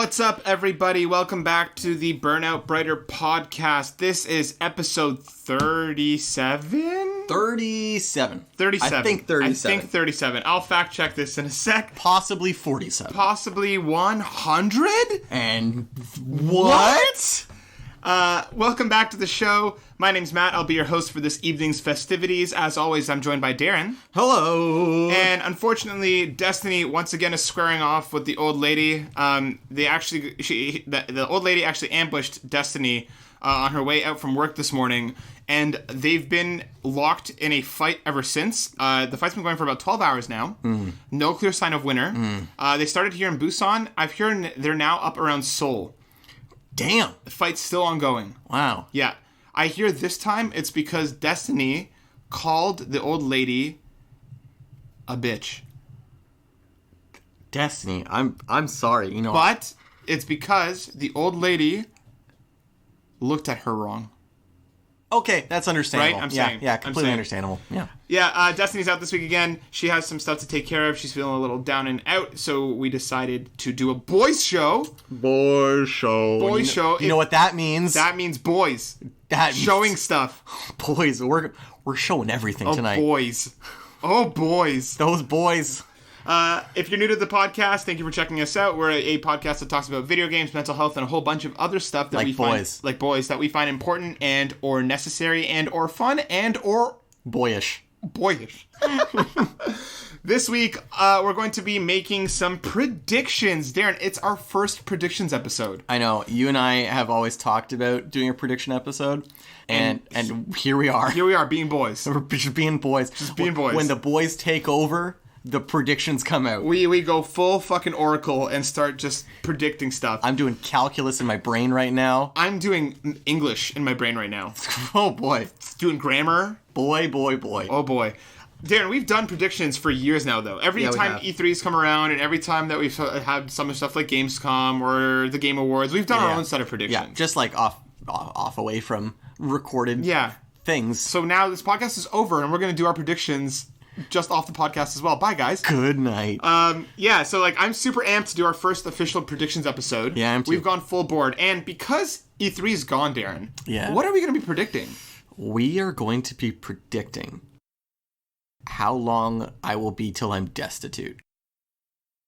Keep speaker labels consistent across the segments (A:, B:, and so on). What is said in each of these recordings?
A: What's up, everybody? Welcome back to the Burnout Brighter podcast. This is episode 37?
B: 37.
A: 37.
B: I think 37.
A: I think 37. I'll fact check this in a sec.
B: Possibly 47.
A: Possibly 100?
B: And what?
A: Welcome back to the show. My name's Matt. I'll be your host for this evening's festivities. As always, I'm joined by Darren.
B: Hello.
A: And unfortunately, Destiny once again is squaring off with the old lady. The old lady actually ambushed Destiny on her way out from work this morning, and they've been locked in a fight ever since. The fight's been going for about 12 hours now. No clear sign of winner. They started here in Busan. I've heard they're now up around Seoul.
B: Damn.
A: The fight's still ongoing.
B: Wow.
A: Yeah. I hear this time it's because Destiny called the old lady a bitch.
B: Destiny, I'm sorry, you know.
A: But it's because the old lady looked at her wrong.
B: Okay, that's understandable.
A: Right? I'm
B: yeah,
A: saying.
B: Yeah, completely understandable. Yeah.
A: Yeah, Destiny's out this week again. She has some stuff to take care of. She's feeling a little down and out, so we decided to do a boys show.
B: Boys show.
A: Boys show.
B: You know what that means?
A: That means boys.
B: That means,
A: showing stuff.
B: Boys, we're showing everything tonight.
A: Boys. Oh, boys.
B: Those boys.
A: If you're new to the podcast, thank you for checking us out. We're a podcast that talks about video games, mental health, and a whole bunch of other stuff that boys that we find important and or necessary and or fun and or
B: boyish.
A: This week, we're going to be making some predictions. Darren, it's our first predictions episode.
B: I know. You and I have always talked about doing a prediction episode. And here we are.
A: Here we are, being boys.
B: We're just being boys. When the boys take over, the predictions come out.
A: We go full fucking Oracle and start just predicting stuff.
B: I'm doing calculus in my brain right now.
A: I'm doing English in my brain right now.
B: Oh, boy.
A: Doing grammar.
B: Boy.
A: Oh, boy. Darren, we've done predictions for years now, though. Every time E3's come around and every time that we've had some stuff like Gamescom or the Game Awards, we've done our own set of predictions.
B: Yeah, just like off away from recorded things.
A: So now this podcast is over and we're going to do our predictions just off the podcast as well. Bye, guys.
B: Good night.
A: So I'm super amped to do our first official predictions episode.
B: Yeah, I'm too.
A: We've gone full board. And because E3's gone, Darren, what are we going to be predicting?
B: We are going to be predicting how long I will be till I'm destitute.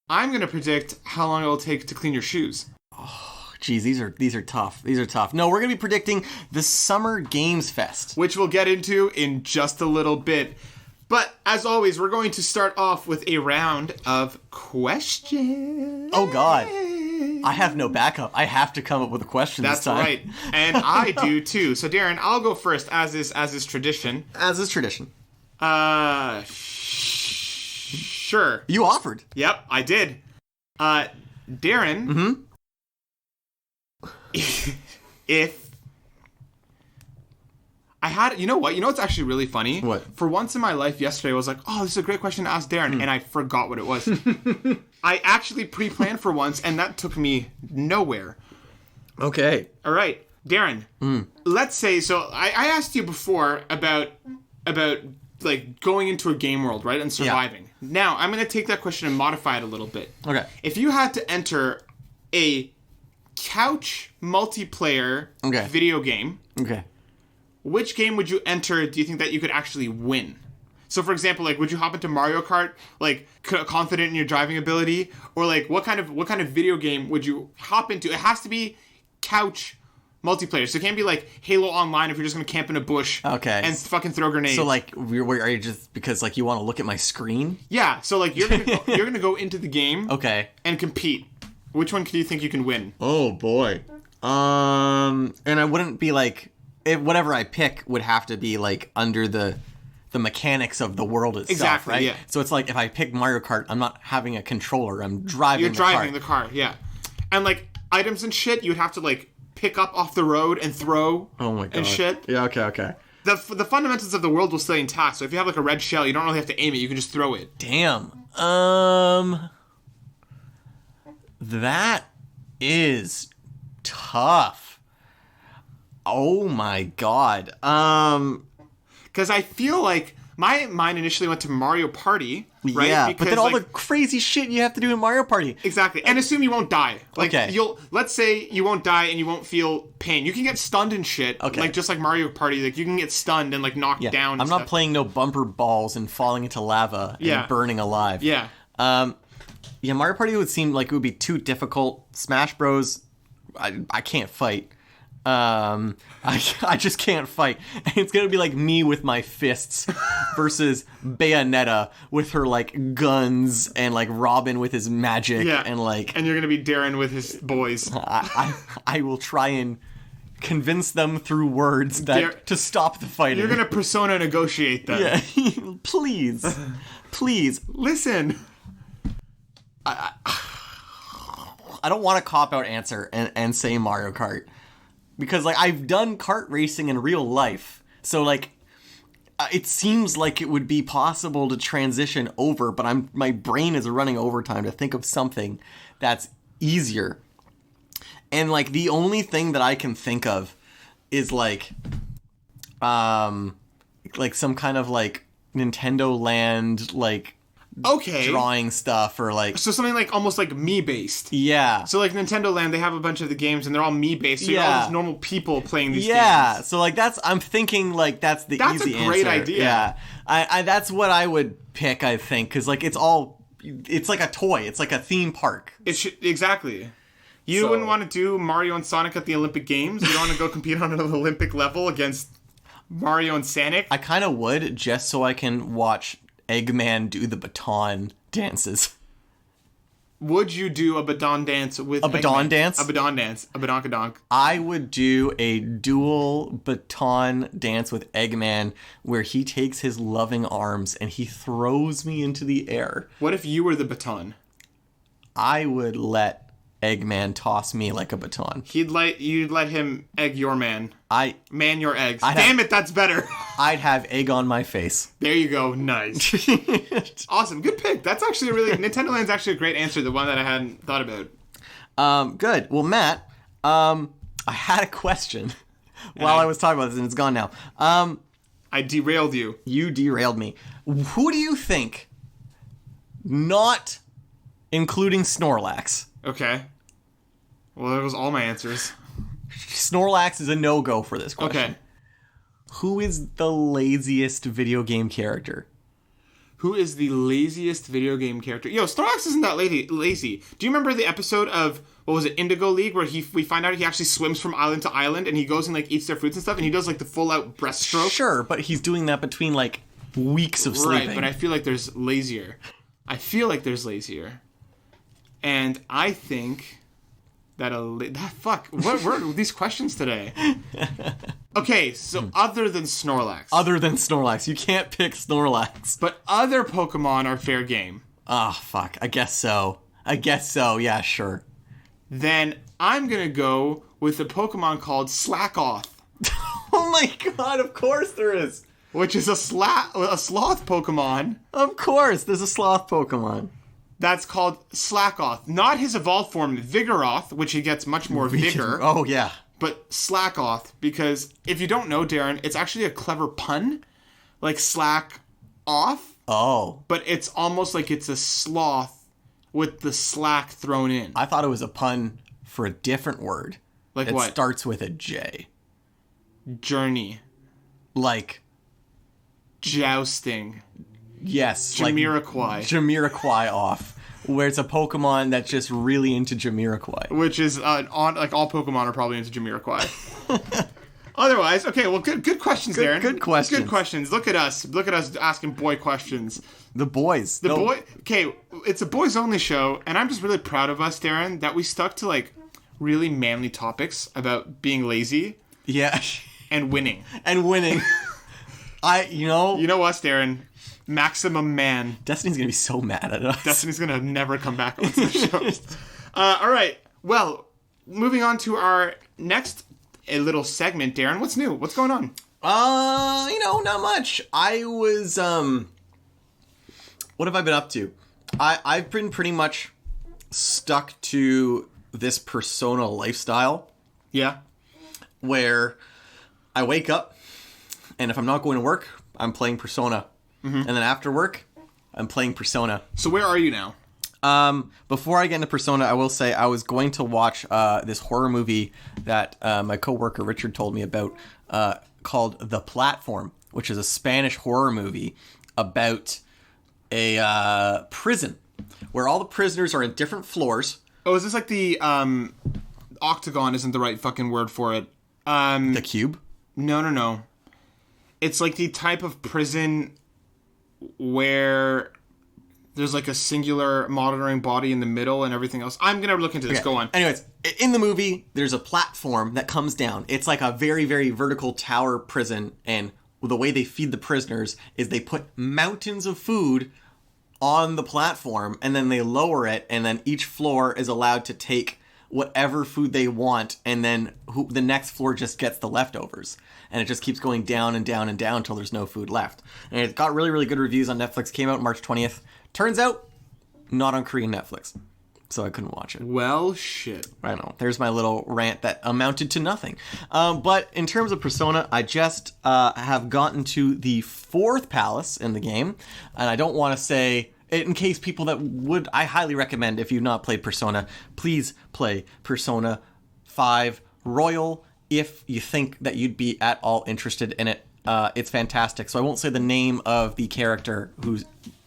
A: I'm going to predict how long it will take to clean your shoes.
B: Oh, geez, these are tough. These are tough. No, we're going to be predicting the Summer Games Fest,
A: which we'll get into in just a little bit. But, as always, we're going to start off with a round of questions.
B: Oh, God. I have no backup. I have to come up with a question this time.
A: That's right. And I do, too. So, Darren, I'll go first, as is tradition.
B: As is tradition.
A: Sure.
B: You offered.
A: Yep, I did. Darren. If I had, you know what's actually really funny?
B: What?
A: For once in my life yesterday, I was like, oh, this is a great question to ask Darren, and I forgot what it was. I actually pre-planned for once, and that took me nowhere.
B: Okay.
A: All right, Darren, let's say, so I asked you before about like going into a game world, right, and surviving. Yeah. Now, I'm going to take that question and modify it a little bit.
B: Okay.
A: If you had to enter a couch multiplayer video game, which game would you enter, do you think that you could actually win? So, for example, like, would you hop into Mario Kart, like, confident in your driving ability? Or, like, what kind of video game would you hop into? It has to be couch multiplayer. So it can't be, like, Halo Online if you're just going to camp in a bush and fucking throw grenades.
B: So, like, are you just, because, like, you want to look at my screen?
A: Yeah. So, like, you're going to go into the game and compete. Which one do you think you can win?
B: Oh, boy. And I wouldn't be, like... whatever I pick would have to be like under the mechanics of the world itself, right? Yeah. So it's like if I pick Mario Kart, I'm not having a controller. I'm driving.
A: You're driving the car, yeah. And like items and shit, you'd have to like pick up off the road and throw.
B: Oh my god.
A: And shit.
B: Yeah. Okay.
A: The fundamentals of the world will stay intact. So if you have like a red shell, you don't really have to aim it. You can just throw it.
B: Damn. That is tough. Oh my god.
A: Because I feel like my mind initially went to Mario Party, right?
B: Yeah, because, but then all the crazy shit you have to do in Mario Party.
A: Exactly. And assume you won't die. Let's say you won't die and you won't feel pain. You can get stunned and shit. Okay. Just like Mario Party, you can get stunned and knocked down and
B: I'm not playing no bumper balls and falling into lava and burning alive.
A: Yeah.
B: Mario Party would seem like it would be too difficult. Smash Bros, I can't fight. I just can't fight. And it's gonna be like me with my fists versus Bayonetta with her guns and Robin with his magic and
A: you're gonna be Darren with his boys.
B: I will try and convince them through words to stop the fighting.
A: You're gonna persona negotiate them.
B: Yeah, please
A: listen.
B: I don't want a cop-out answer and say Mario Kart. Because, I've done kart racing in real life. So, it seems like it would be possible to transition over, but my brain is running overtime to think of something that's easier. And, the only thing that I can think of is, some kind of, Nintendo Land, drawing stuff or
A: so something almost me based.
B: Yeah.
A: So Nintendo Land, they have a bunch of the games and they're all me based. So you're all these normal people playing these games.
B: Yeah. So I'm thinking that's the easy answer. That's a great
A: idea.
B: Yeah. I that's what I would pick, I think, because it's like a toy. It's like a theme park.
A: Exactly. You wouldn't want to do Mario and Sonic at the Olympic Games? You don't want to go compete on an Olympic level against Mario and Sonic?
B: I kind of would, just so I can watch Eggman do the baton dances.
A: Would you do a baton dance with
B: a baton dance?
A: A baton dance. A badonkadonk.
B: I would do a dual baton dance with Eggman where he takes his loving arms and he throws me into the air.
A: What if you were the baton?
B: I would let Eggman toss me like a baton.
A: You'd let him egg your man. Man your eggs.
B: Damn
A: it, that's better.
B: I'd have egg on my face.
A: There you go. Nice. Awesome. Good pick. That's actually Nintendo Land's actually a great answer, the one that I hadn't thought about.
B: Good. Well, Matt, I had a question while I was talking about this, and it's gone now.
A: I derailed you.
B: You derailed me. Who do you think, not including Snorlax?
A: Okay. Well, that was all my answers.
B: Snorlax is a no-go for this question.
A: Okay.
B: Who is the laziest video game character?
A: Who is the laziest video game character? Yo, Snorlax isn't that lazy. Do you remember the episode of, what was it, Indigo League, where we find out he actually swims from island to island, and he goes and, eats their fruits and stuff, and he does, the full-out breaststroke?
B: Sure, but he's doing that between, weeks of sleeping.
A: Right, but I feel like there's lazier. And I think that what were these questions today? Okay, so other than Snorlax.
B: You can't pick Snorlax.
A: But other Pokemon are fair game.
B: Oh, fuck. I guess so. Yeah, sure.
A: Then I'm going to go with a Pokemon called Slackoth.
B: Oh my god, of course there is.
A: Which is a sloth Pokemon.
B: Of course, there's a sloth Pokemon.
A: That's called Slackoth. Not his evolved form, Vigoroth, which he gets much more vigor.
B: Oh, yeah.
A: But Slackoth, because if you don't know, Darren, it's actually a clever pun. Slack off.
B: Oh.
A: But it's almost like it's a sloth with the slack thrown in.
B: I thought it was a pun for a different word.
A: Like what?
B: It starts with a J.
A: Journey. Jousting.
B: Yes.
A: Jamiroquai.
B: Jamiroquai off. Where it's a Pokemon that's just really into Jamiroquai.
A: Which is, all Pokemon are probably into Jamiroquai. Otherwise, okay, well, good questions, Darren.
B: Good questions.
A: Good questions. Look at us asking boy questions.
B: The boys.
A: Okay, it's a boys-only show, and I'm just really proud of us, Darren, that we stuck to, really manly topics about being lazy.
B: Yeah.
A: And winning.
B: You
A: know us, Darren. Maximum man.
B: Destiny's gonna be so mad at us.
A: Destiny's gonna never come back onto the show. All right. Well, moving on to our next little segment, Darren. What's new? What's going on?
B: Not much. I was what have I been up to? I've been pretty much stuck to this Persona lifestyle.
A: Yeah.
B: Where I wake up, and if I'm not going to work, I'm playing Persona. Mm-hmm. And then after work, I'm playing Persona.
A: So where are you now?
B: Before I get into Persona, I will say I was going to watch this horror movie that my coworker Richard told me about called The Platform, which is a Spanish horror movie about a prison where all the prisoners are in different floors.
A: Oh, is this like the octagon isn't the right fucking word for it.
B: The cube?
A: No. It's like the type of prison where there's like a singular monitoring body in the middle and everything else. I'm going to look into this. Okay. Go on.
B: Anyways, in the movie, there's a platform that comes down. It's like a very, very vertical tower prison. And the way they feed the prisoners is they put mountains of food on the platform and then they lower it. And then each floor is allowed to take whatever food they want. And then the next floor just gets the leftovers. And it just keeps going down and down and down until there's no food left. And it got really, really good reviews on Netflix. Came out March 20th. Turns out, not on Korean Netflix. So I couldn't watch it.
A: Well, shit.
B: I know. There's my little rant that amounted to nothing. But in terms of Persona, I just have gotten to the 4th palace in the game. And I don't want to say, in case people that would, I highly recommend, if you've not played Persona, please play Persona 5 Royal if you think that you'd be at all interested in it. It's fantastic. So I won't say the name of the character whose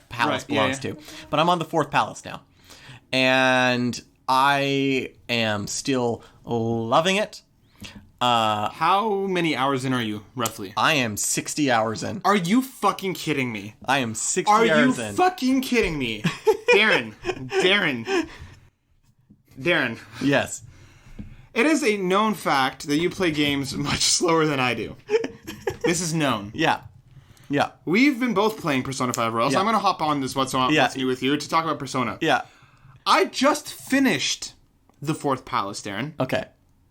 B: palace belongs to. But I'm on the 4th palace now. And I am still loving it.
A: How many hours in are you, roughly?
B: I am 60 hours in.
A: Are you fucking kidding me?
B: I am 60 hours in. Are you
A: fucking kidding me? Darren.
B: Yes.
A: It is a known fact that you play games much slower than I do. This is known.
B: Yeah.
A: We've been both playing Persona 5 Royal, so I'm going to hop on this What's New with you to talk about Persona.
B: Yeah.
A: I just finished the 4th palace, Darren.
B: Okay.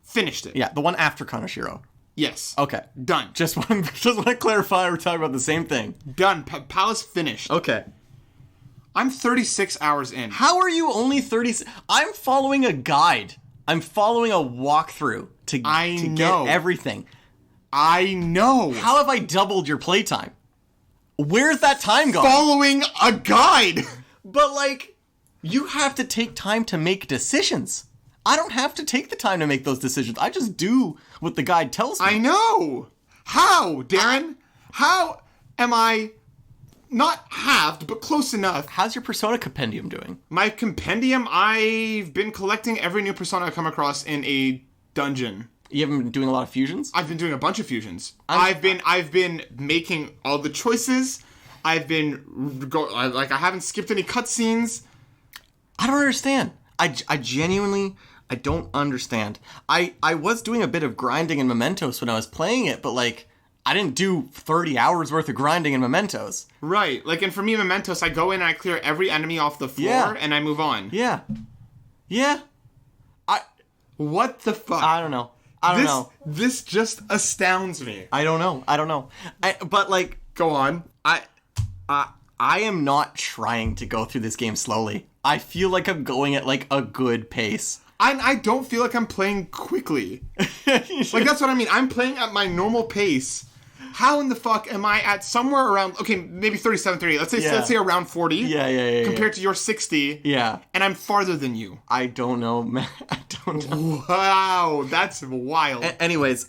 A: Finished it.
B: Yeah, the one after Kaneshiro.
A: Yes.
B: Okay.
A: Done.
B: Just want to clarify we're talking about the same thing.
A: Done. Palace finished.
B: Okay.
A: I'm 36 hours in.
B: How are you only 30? I'm following a guide. I'm following a walkthrough to get everything.
A: I know.
B: How have I doubled your playtime? Where's that time gone?
A: Following a guide.
B: But, like, you have to take time to make decisions. I don't have to take the time to make those decisions. I just do what the guide tells me.
A: I know. How, Darren? How am I not halved, but close enough?
B: How's your Persona compendium doing?
A: My compendium, I've been collecting every new Persona I come across in a dungeon.
B: You haven't been doing a lot of fusions?
A: I've been doing a bunch of fusions. I've been making all the choices. I haven't skipped any cutscenes.
B: I don't understand. I genuinely, I don't understand. I was doing a bit of grinding in Mementos when I was playing it, but like, I didn't do 30 hours worth of grinding in Mementos.
A: Right. Like, and for me, Mementos, I go in and I clear every enemy off the floor and I move on.
B: Yeah.
A: What the fuck?
B: I don't know. I don't know.
A: This just astounds me.
B: I don't know. But like,
A: go on.
B: I am not trying to go through this game slowly. I feel like I'm going at like a good pace.
A: I don't feel like I'm playing quickly. Like, that's what I mean. I'm playing at my normal pace. How in the fuck am I at somewhere around, okay, maybe 37, 38. Let's say around 40.
B: Yeah.
A: Compared to your 60.
B: Yeah.
A: And I'm farther than you.
B: I don't know, man. I don't know.
A: Wow, that's wild.
B: Anyways.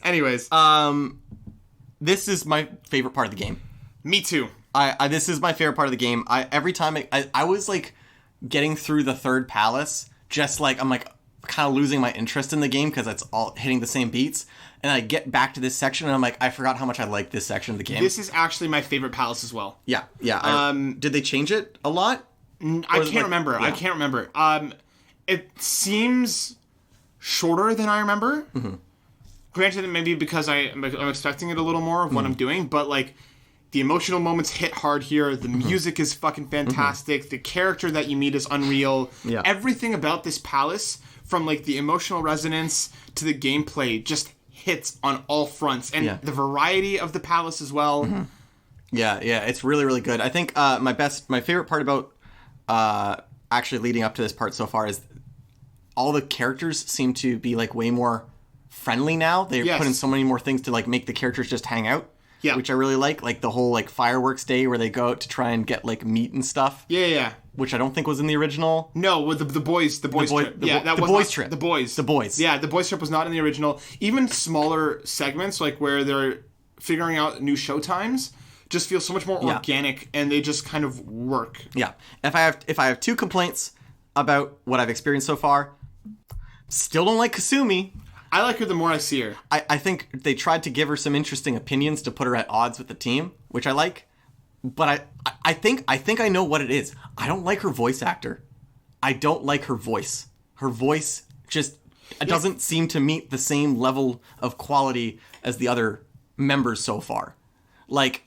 B: This is my favorite part of the game.
A: Me too.
B: This is my favorite part of the game. Every time I was like getting through the 3rd palace, just like, I'm like kind of losing my interest in the game because it's all hitting the same beats. And I get back to this section and I'm like, I forgot how much I like this section of the game.
A: This is actually my favorite palace as well.
B: Yeah. Did they change it a lot?
A: I can't remember. Yeah. I can't remember. It seems shorter than I remember. Mm-hmm. Granted, maybe because I'm expecting it a little more of what I'm doing, but like, the emotional moments hit hard here. The music is fucking fantastic. The character that you meet is unreal.
B: Yeah.
A: Everything about this palace, from like the emotional resonance to the gameplay, just hits on all fronts. And the variety of the palace as well.
B: Mm-hmm. Yeah, it's really, really good. I think my favorite part about actually leading up to this part so far is all the characters seem to be like way more friendly now. They put in so many more things to like make the characters just hang out. which I really like the whole like fireworks day where they go out to try and get like meat and stuff.
A: Yeah.
B: Which I don't think was in the original.
A: No, with the boys trip.
B: The boys trip.
A: The boys.
B: The boys.
A: Yeah, the boys trip was not in the original. Even smaller segments, like where they're figuring out new show times, just feel so much more organic, and they just kind of work.
B: Yeah. If I have 2 complaints about what I've experienced so far, still don't like Kasumi.
A: I like her the more I see her.
B: I think they tried to give her some interesting opinions to put her at odds with the team, which I like. But I think I know what it is. I don't like her voice actor. I don't like her voice. Her voice just doesn't seem to meet the same level of quality as the other members so far. Like,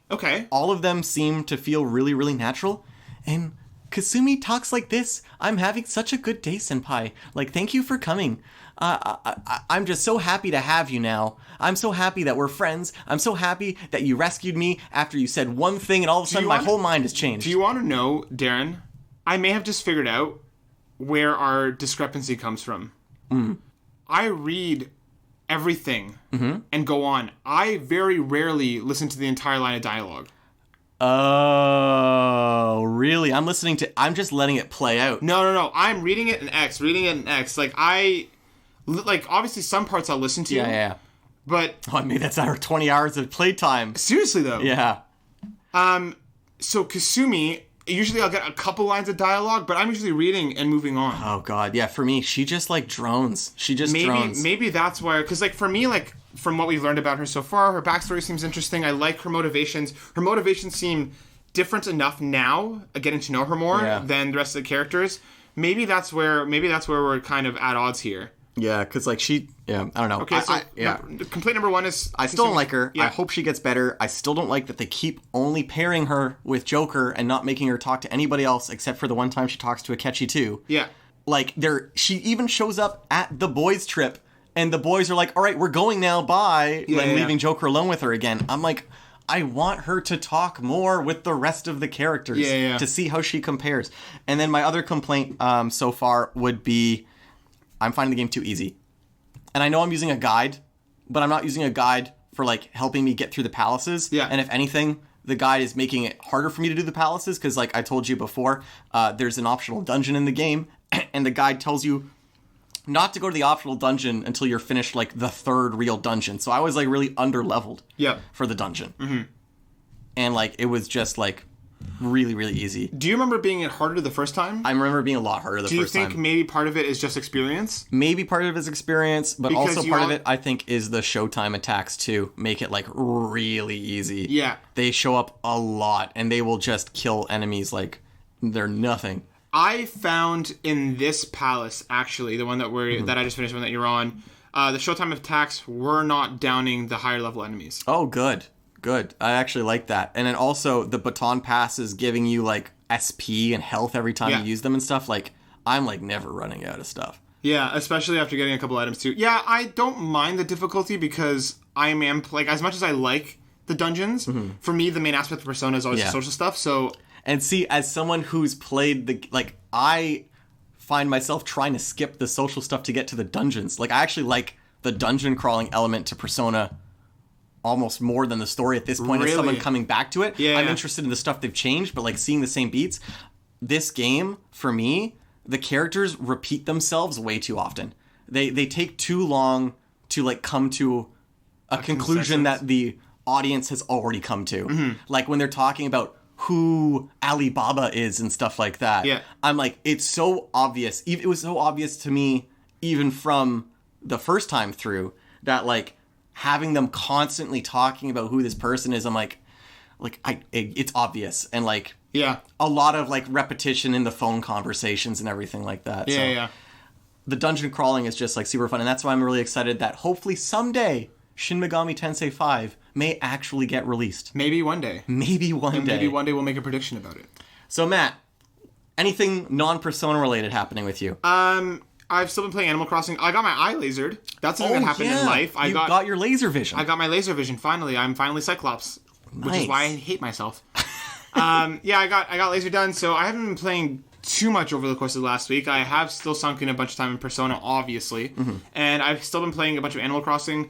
B: all of them seem to feel really, really natural. And Kasumi talks like this. I'm having such a good day, senpai. Like, thank you for coming. I'm just so happy to have you now. I'm so happy that we're friends. I'm so happy that you rescued me after you said one thing and all of a sudden my whole mind has changed.
A: Do you want to know, Darren? I may have just figured out where our discrepancy comes from. I read everything and go on. I very rarely listen to the entire line of dialogue.
B: Oh, really? I'm just letting it play out.
A: No. I'm reading it in X. Like, obviously some parts I'll listen to.
B: Yeah.
A: But...
B: I mean, that's our 20 hours of playtime.
A: Seriously, though.
B: Yeah.
A: So Kasumi, usually I'll get a couple lines of dialogue, but I'm usually reading and moving on.
B: Oh, God. Yeah, for me, she just, like, drones. Drones.
A: Maybe that's why... Because, like, for me, like, from what we've learned about her so far, her backstory seems interesting. I like her motivations. Her motivations seem different enough now, getting to know her more, than the rest of the characters. Maybe that's where we're kind of at odds here.
B: Yeah, because, like, I don't know.
A: Okay, so complaint number 1 is...
B: I still don't like her. Yeah. I hope she gets better. I still don't like that they keep only pairing her with Joker and not making her talk to anybody else except for the one time she talks to Akechi, too.
A: Yeah.
B: Like, she even shows up at the boys' trip, and the boys are like, all right, we're going now, bye, leaving Joker alone with her again. I'm like... I want her to talk more with the rest of the characters to see how she compares. And then my other complaint so far would be... I'm finding the game too easy. And I know I'm using a guide, but I'm not using a guide for, like, helping me get through the palaces.
A: Yeah.
B: And if anything, the guide is making it harder for me to do the palaces, because, like I told you before, there's an optional dungeon in the game, and the guide tells you not to go to the optional dungeon until you're finished, like, the 3rd real dungeon. So I was, like, really under-leveled for the dungeon. Mm-hmm. And, like, it was just, like... really, really easy.
A: Do you remember being harder the first time?
B: I remember being a lot harder the first time.
A: Do you think maybe part of it is just experience?
B: Maybe part of it is experience, but because also part of it, I think, is the showtime attacks, too. Make it, like, really easy.
A: Yeah.
B: They show up a lot, and they will just kill enemies like they're nothing.
A: I found in this palace, actually, the one that that I just finished, the one that you're on, the showtime attacks were not downing the higher level enemies.
B: Oh, good. Good. I actually like that. And then also the baton pass is giving you like SP and health every time you use them and stuff. Like, I'm like never running out of stuff.
A: Yeah, especially after getting a couple items too. Yeah, I don't mind the difficulty because I am like, as much as I like the dungeons, for me the main aspect of Persona is always the social stuff. So,
B: and see, as someone who's played I find myself trying to skip the social stuff to get to the dungeons. Like, I actually like the dungeon crawling element to Persona almost more than the story at this point. Really? As someone coming back to it, I'm interested in the stuff they've changed, but like seeing the same beats. This game, for me, the characters repeat themselves way too often. They take too long to like come to a conclusion that the audience has already come to. Like when they're talking about who Alibaba is and stuff like that. Yeah. I'm like, it's so obvious. It was so obvious to me even from the first time through that like having them constantly talking about who this person is, I'm like it's obvious. And like a lot of like repetition in the phone conversations and everything like that.
A: Yeah.
B: The dungeon crawling is just like super fun, and that's why I'm really excited that hopefully someday Shin Megami Tensei 5 may actually get released.
A: Maybe one day.
B: Maybe one day.
A: Maybe one day we'll make a prediction about it.
B: So Matt, anything non-Persona related happening with you?
A: I've still been playing Animal Crossing. I got my eye lasered. That's something that happened in life.
B: I got your laser vision.
A: I got my laser vision finally. I'm finally Cyclops, which is why I hate myself. I got laser done. So I haven't been playing too much over the course of the last week. I have still sunk in a bunch of time in Persona, obviously, and I've still been playing a bunch of Animal Crossing.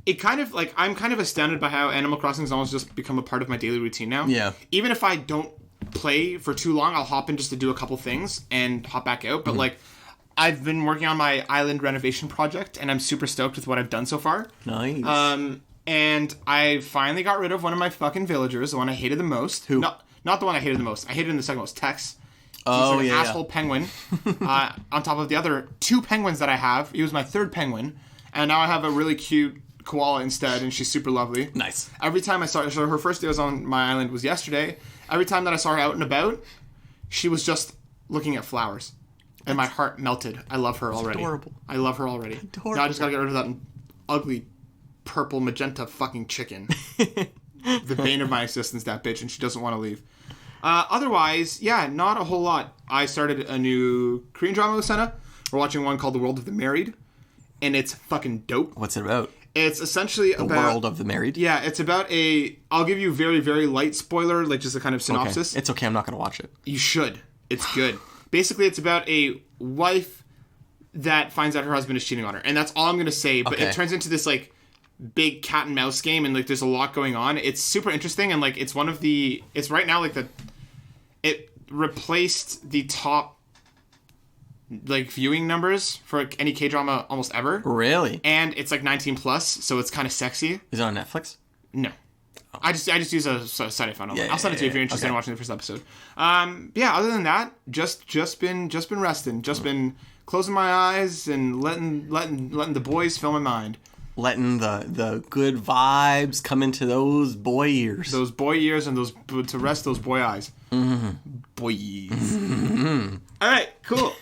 A: it kind of, like, I'm kind of astounded by how Animal Crossing has almost just become a part of my daily routine now.
B: Yeah.
A: Even if I don't play for too long, I'll hop in just to do a couple things and hop back out. But, like, I've been working on my island renovation project, and I'm super stoked with what I've done so far.
B: Nice.
A: And I finally got rid of one of my fucking villagers, the one I hated the most.
B: Who?
A: Not the one I hated the most. I hated him the second most. Tex.
B: Oh,
A: He's like
B: yeah.
A: an asshole penguin. On top of the other 2 penguins that I have. He was my 3rd penguin. And now I have a really cute koala instead, and she's super lovely.
B: Nice.
A: Every time I saw her, so her first day was on my island was yesterday. Every time that I saw her out and about, she was just looking at flowers. And my heart melted. I love her already.
B: Adorable.
A: I love her already.
B: Adorable.
A: Now I just gotta get rid of that ugly purple magenta fucking chicken. The bane of my existence, that bitch, and she doesn't want to leave. Otherwise, yeah, not a whole lot. I started a new Korean drama with Senna. We're watching one called The World of the Married, and it's fucking dope.
B: What's it about?
A: It's essentially
B: The World of the Married?
A: Yeah, it's about I'll give you very, very light spoiler, like just a kind of synopsis.
B: Okay. It's okay, I'm not going to watch it.
A: You should. It's good. Basically, it's about a wife that finds out her husband is cheating on her, and that's all I'm going to say, but it turns into this, like, big cat and mouse game, and, like, there's a lot going on. It's super interesting, and, like, it's right now, like, it replaced the top, like, viewing numbers for any K-drama almost ever.
B: Really?
A: And it's, like, 18 plus, so it's kind of sexy.
B: Is it on Netflix?
A: No. Oh. I just use a site I found online. I'll send it to you if you're interested in watching the first episode. Yeah, other than that, just been resting. Just been closing my eyes and letting the boys fill my mind.
B: Letting the good vibes come into those boy ears.
A: Those boy ears and to rest those boy eyes. Mm-hmm. Boys. Mm-hmm. All right, cool.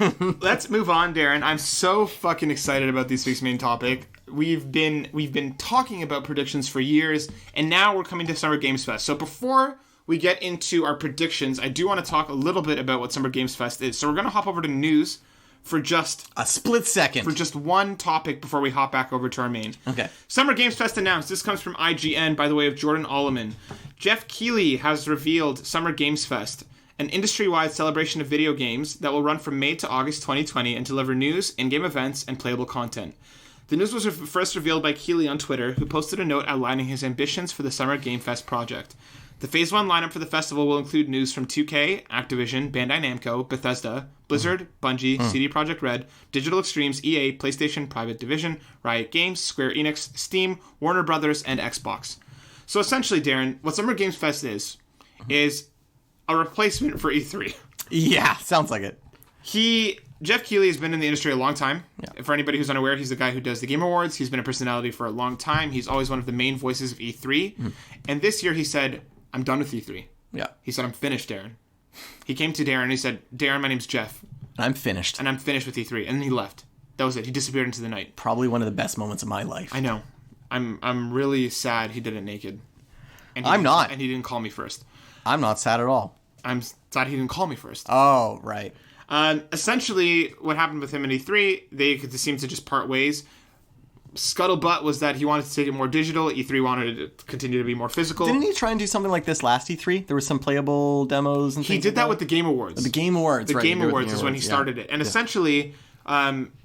A: Let's move on, Darren. I'm so fucking excited about this week's main topic. We've been talking about predictions for years, and now we're coming to Summer Games Fest. So before we get into our predictions, I do want to talk a little bit about what Summer Games Fest is. So we're going to hop over to news for just
B: a split second.
A: For just one topic before we hop back over to our main.
B: Okay.
A: Summer Games Fest announced. This comes from IGN by the way of Jordan Alleman. Jeff Keighley has revealed Summer Games Fest, an industry-wide celebration of video games that will run from May to August 2020 and deliver news, in-game events, and playable content. The news was first revealed by Keighley on Twitter, who posted a note outlining his ambitions for the Summer Game Fest project. The Phase 1 lineup for the festival will include news from 2K, Activision, Bandai Namco, Bethesda, Blizzard, Bungie, CD Projekt Red, Digital Extremes, EA, PlayStation, Private Division, Riot Games, Square Enix, Steam, Warner Brothers, and Xbox. So essentially, Darren, what Summer Games Fest is a replacement for E3.
B: Yeah, sounds like it.
A: Jeff Keighley has been in the industry a long time.
B: Yeah.
A: For anybody who's unaware, he's the guy who does the Game Awards. He's been a personality for a long time. He's always one of the main voices of E3. Mm-hmm. And this year he said, I'm done with E3.
B: Yeah.
A: He said, I'm finished, Darren. He came to Darren and he said, Darren, my name's Jeff.
B: I'm finished.
A: And I'm finished with E3. And then he left. That was it. He disappeared into the night.
B: Probably one of the best moments of my life.
A: I know. I'm really sad he did it naked. And
B: I'm not.
A: And he didn't call me first.
B: I'm not sad at all.
A: I'm sad he didn't call me first.
B: Oh, right.
A: Essentially, what happened with him in E3, they seemed to just part ways. Scuttlebutt was that he wanted to take it more digital. E3 wanted it to continue to be more physical.
B: Didn't he try and do something like this last E3? There was some playable demos and things.
A: He did that with the Game Awards.
B: The Game Awards,
A: right. The Game Awards is when he started it. And essentially,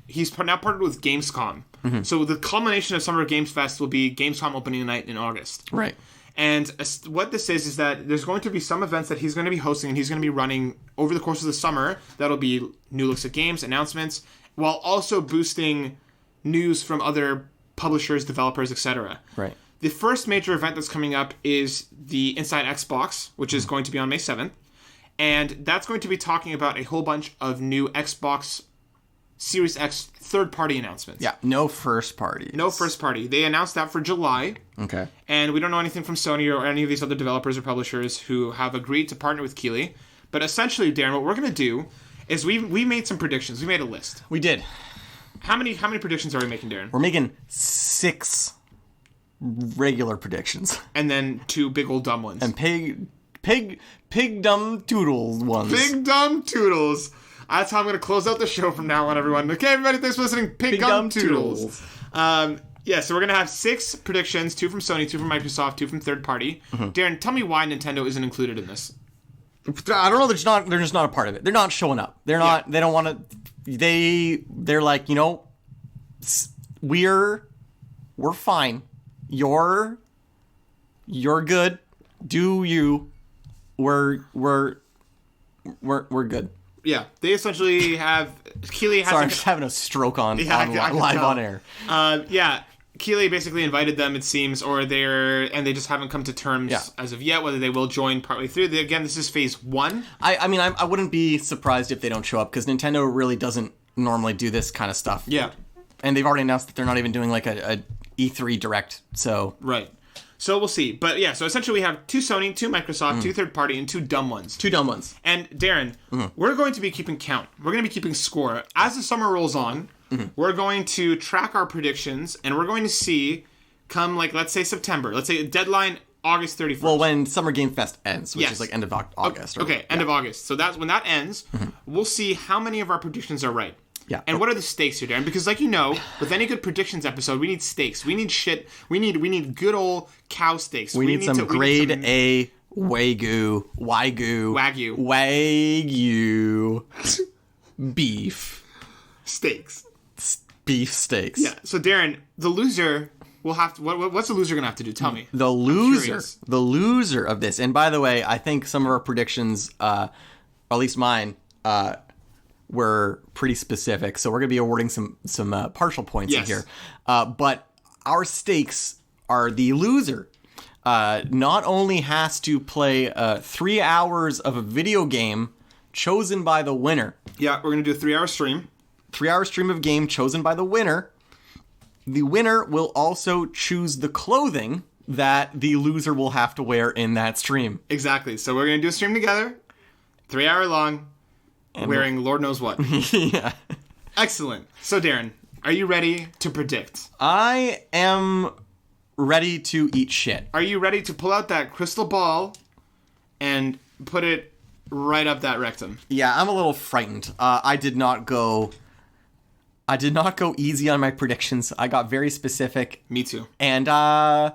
A: he's now partnered with Gamescom. Mm-hmm. So the culmination of Summer Games Fest will be Gamescom opening night in August.
B: Right.
A: And what this is that there's going to be some events that he's going to be hosting and he's going to be running over the course of the summer. That'll be new looks at games, announcements, while also boosting news from other publishers, developers, etc.
B: Right.
A: The first major event that's coming up is the Inside Xbox, which is going to be on May 7th. And that's going to be talking about a whole bunch of new Xbox Series X third-party announcements.
B: Yeah, no first party.
A: No first party. They announced that for July.
B: Okay. And
A: we don't know anything from Sony or any of these other developers or publishers who have agreed to partner with Keighley. But essentially, Darren, what we're going to do is we made some predictions. We made a list.
B: We did.
A: How many predictions are we making, Darren?
B: We're making 6 regular predictions.
A: And then 2 big old dumb ones.
B: And pig dumb toodles ones.
A: Pig dumb toodles. That's how I'm going to close out the show from now on, everyone. Okay, everybody, thanks for listening. Pig Gum Toodles. Yeah, so we're going to have 6 predictions, 2 from Sony, 2 from Microsoft, 2 from third party. Mm-hmm. Darren, tell me why Nintendo isn't included in this.
B: I don't know. They're just not a part of it. They're not showing up. They're not. Yeah. They don't want to. They're like, we're fine. You're good. Do you? We're good.
A: Yeah, they essentially have Keeley has.
B: Sorry, I'm just having a stroke on live on air.
A: Yeah, Keeley basically invited them, it seems, and they just haven't come to terms as of yet whether they will join partway through. Again, this is phase 1.
B: I mean, I wouldn't be surprised if they don't show up because Nintendo really doesn't normally do this kind of stuff.
A: Yeah,
B: and they've already announced that they're not even doing like a E3 Direct. So
A: right. So we'll see. But yeah, so essentially we have 2 Sony, 2 Microsoft, 2 third party, and 2 dumb ones.
B: 2 dumb ones.
A: And Darren, we're going to be keeping count. We're going to be keeping score. As the summer rolls on, we're going to track our predictions, and we're going to see, come like, let's say September. Let's say deadline August 31st.
B: Well, when Summer Game Fest ends, which is like end of August.
A: End of August. So that's when that ends, we'll see how many of our predictions are right.
B: Yeah.
A: And what are the stakes here, Darren? Because like you know, with any good predictions episode, we need stakes. We need shit. We need good old cow steaks.
B: We need some grade A Wagyu beef
A: steaks.
B: Beef steaks.
A: Yeah. So Darren, the loser will have to. What's the loser gonna have to do? Tell me.
B: The loser of this. And by the way, I think some of our predictions, or at least mine, were pretty specific, so we're going to be awarding some partial points in here. But our stakes are the loser not only has to play 3 hours of a video game chosen by the winner.
A: Yeah, we're going to do a 3-hour stream.
B: 3-hour stream of game chosen by the winner. The winner will also choose the clothing that the loser will have to wear in that stream.
A: Exactly. So we're going to do a stream together, 3 hour long. And wearing Lord knows what.
B: Yeah.
A: Excellent. So, Darren, are you ready to predict?
B: I am ready to eat shit.
A: Are you ready to pull out that crystal ball and put it right up that rectum?
B: Yeah, I'm a little frightened. I did not go easy on my predictions. I got very specific.
A: Me too.
B: And will always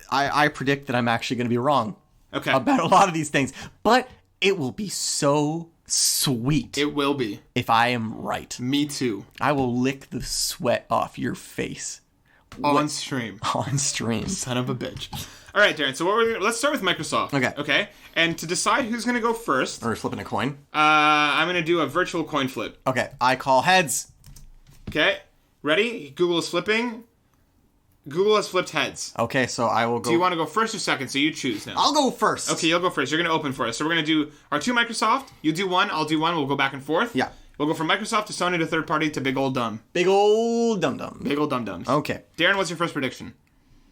B: I predict that I'm actually going to be wrong about a lot of these things, but it will be so sweet.
A: It will be.
B: If I am right.
A: Me too.
B: I will lick the sweat off your face.
A: On stream.
B: On stream.
A: Son of a bitch. All right, Darren, so let's start with Microsoft. Okay? And to decide who's going to go first...
B: Are we flipping a coin?
A: I'm going to do a virtual coin flip.
B: Okay, I call heads.
A: Okay, ready? Google is flipping. Google has flipped heads.
B: Okay, so I will go...
A: Do you want to go first or second? So you choose now.
B: I'll go first.
A: Okay, you'll go first. You're going to open for us. So we're going to do our 2 Microsoft. You do one, I'll do one. We'll go back and forth.
B: Yeah.
A: We'll go from Microsoft to Sony to third party to big old dumb.
B: Big old dum-dum.
A: Big old dum-dums.
B: Okay.
A: Darren, what's your first prediction?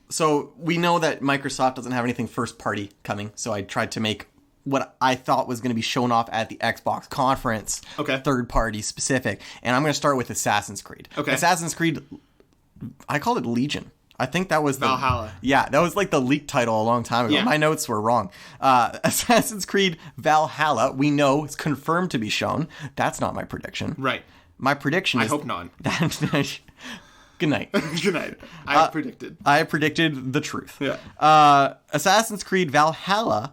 B: So we know that Microsoft doesn't have anything first party coming, so I tried to make what I thought was going to be shown off at the Xbox conference.
A: Okay.
B: Third party specific. And I'm going to start with Assassin's Creed.
A: Okay.
B: Assassin's Creed, I called it Legion. I think that was
A: Valhalla.
B: Yeah, that was like the leaked title a long time ago.
A: Yeah.
B: My notes were wrong. Assassin's Creed Valhalla, we know it's confirmed to be shown. That's not my prediction.
A: Right.
B: My prediction is...
A: I hope not.
B: Good night.
A: Good night. I predicted.
B: I predicted the truth.
A: Yeah.
B: Assassin's Creed Valhalla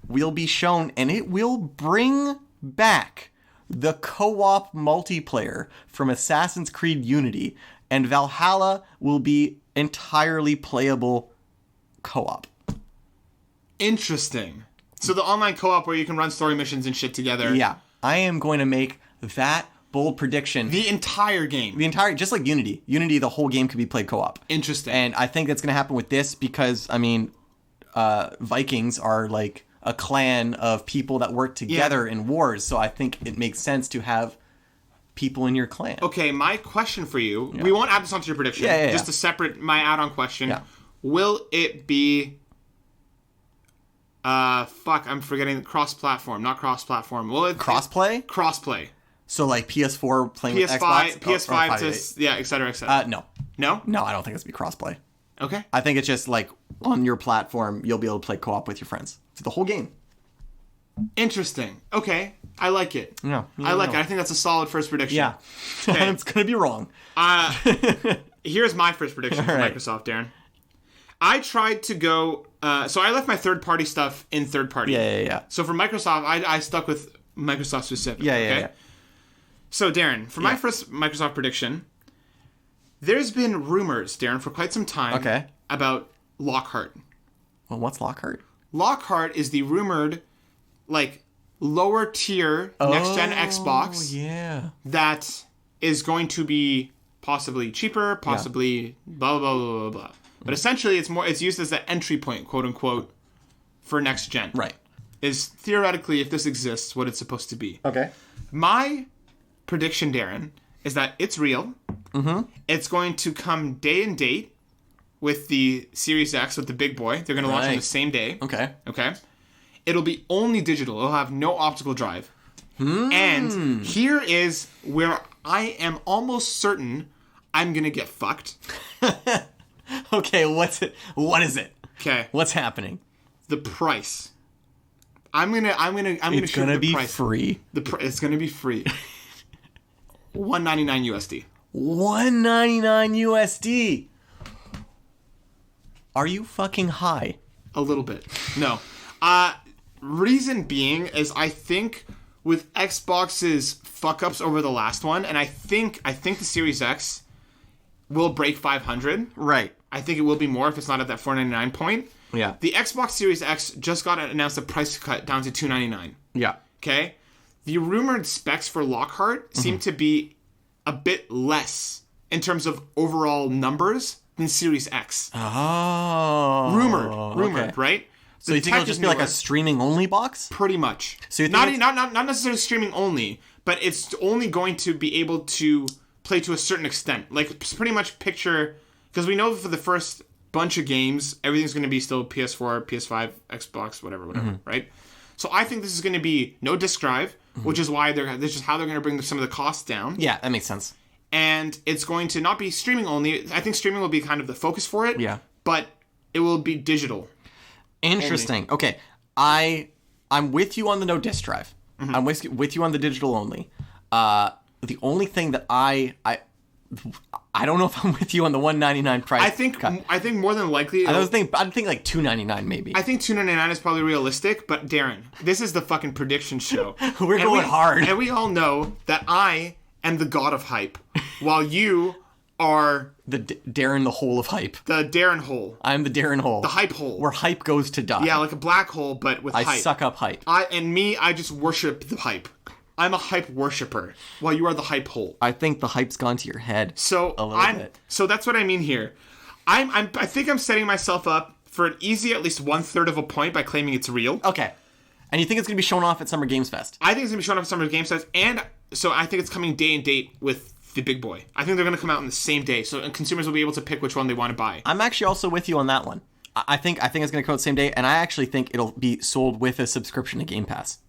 B: will be shown, and it will bring back the co-op multiplayer from Assassin's Creed Unity, and Valhalla will be entirely playable co-op.
A: Interesting. So the online co-op where you can run story missions and shit together.
B: Yeah. I am going to make that bold prediction.
A: The entire game.
B: Just like Unity. Unity, the whole game could be played co-op.
A: Interesting.
B: And I think that's going to happen with this because, I mean, Vikings are like a clan of people that work together in wars. So I think it makes sense to have people in your clan.
A: Okay, my question for you. Yeah. We won't add this onto your prediction. Just a separate, my add-on question. Yeah. Will it be... I'm forgetting cross-platform. Not cross-platform. Will it...
B: Crossplay?
A: Crossplay.
B: So like PS4 playing with Xbox?
A: PS5 et cetera.
B: No.
A: No?
B: No, I don't think it's going to be crossplay.
A: Okay.
B: I think it's just like on your platform, you'll be able to play co-op with your friends for the whole game.
A: Interesting. Okay. I like it.
B: Yeah.
A: I like it. I think that's a solid first prediction.
B: Yeah. Okay. It's going to be wrong.
A: Here's my first prediction for Microsoft, Darren. I tried to go... so I left my third-party stuff in third-party.
B: Yeah.
A: So for Microsoft, I stuck with Microsoft specific.
B: Yeah, yeah, yeah.
A: So, Darren, for my first Microsoft prediction, there's been rumors, Darren, for quite some time about Lockhart.
B: Well, what's Lockhart?
A: Lockhart is the rumored, like, lower tier next-gen Xbox that is going to be possibly cheaper, possibly blah, blah, blah, blah, blah. But essentially, it's used as an entry point, quote-unquote, for next-gen.
B: Right.
A: Is theoretically, if this exists, what it's supposed to be.
B: Okay.
A: My prediction, Darren, is that it's real. Mm-hmm. It's going to come day and date with the Series X, with the big boy. They're going to launch on the same day.
B: Okay.
A: It'll be only digital. It'll have no optical drive. And here is where I am almost certain I'm going to get fucked.
B: Okay, what is it?
A: Okay.
B: What's happening?
A: The price. I'm gonna
B: it's
A: shoot
B: gonna
A: the
B: be
A: price.
B: Free.
A: It's gonna be free. $199 USD.
B: $199 USD. Are you fucking high?
A: A little bit. No. Reason being is I think with Xbox's fuck ups over the last one, and I think the Series X will break 500.
B: Right.
A: I think it will be more if it's not at that $499 point.
B: Yeah.
A: The Xbox Series X just got announced a price cut down to $299.
B: Yeah.
A: Okay? The rumored specs for Lockhart seem to be a bit less in terms of overall numbers than Series X.
B: Oh.
A: Rumored, right?
B: So you think it'll just be like a streaming only box?
A: Pretty much.
B: So you think
A: not necessarily streaming only, but it's only going to be able to play to a certain extent. Like pretty much picture, because we know for the first bunch of games, everything's going to be still PS4, PS5, Xbox, whatever, right? So I think this is going to be no disc drive, which is why this is how they're going to bring some of the costs down.
B: Yeah, that makes sense.
A: And it's going to not be streaming only. I think streaming will be kind of the focus for it.
B: Yeah.
A: But it will be digital.
B: Interesting. Only. Okay. I'm with you on the no disc drive. I'm with you on the digital only. The only thing that I don't know if I'm with you on the $199 price.
A: I think more than likely
B: I'd think like $299 maybe.
A: I think $299 is probably realistic, but Darren, this is the fucking prediction show.
B: We're going hard.
A: And we all know that I am the god of hype, while you are
B: the Darren the hole of hype.
A: The Darren hole.
B: I'm the Darren hole.
A: The hype hole.
B: Where hype goes to die.
A: Yeah, like a black hole, but with hype.
B: I suck up hype.
A: I just worship the hype. I'm a hype worshiper, while you are the hype hole.
B: I think the hype's gone to your head.
A: So
B: a little bit.
A: So that's what I mean here. I think I'm setting myself up for an easy at least 1/3 of a point by claiming it's real.
B: Okay. And you think it's going to be shown off at Summer Games Fest?
A: I think it's going to be shown off at Summer Games Fest, and so I think it's coming day and date with the big boy. I think they're going to come out on the same day, so consumers will be able to pick which one they want to buy.
B: I'm actually also with you on that one. I think it's going to come out the same day, and I actually think it'll be sold with a subscription to Game Pass.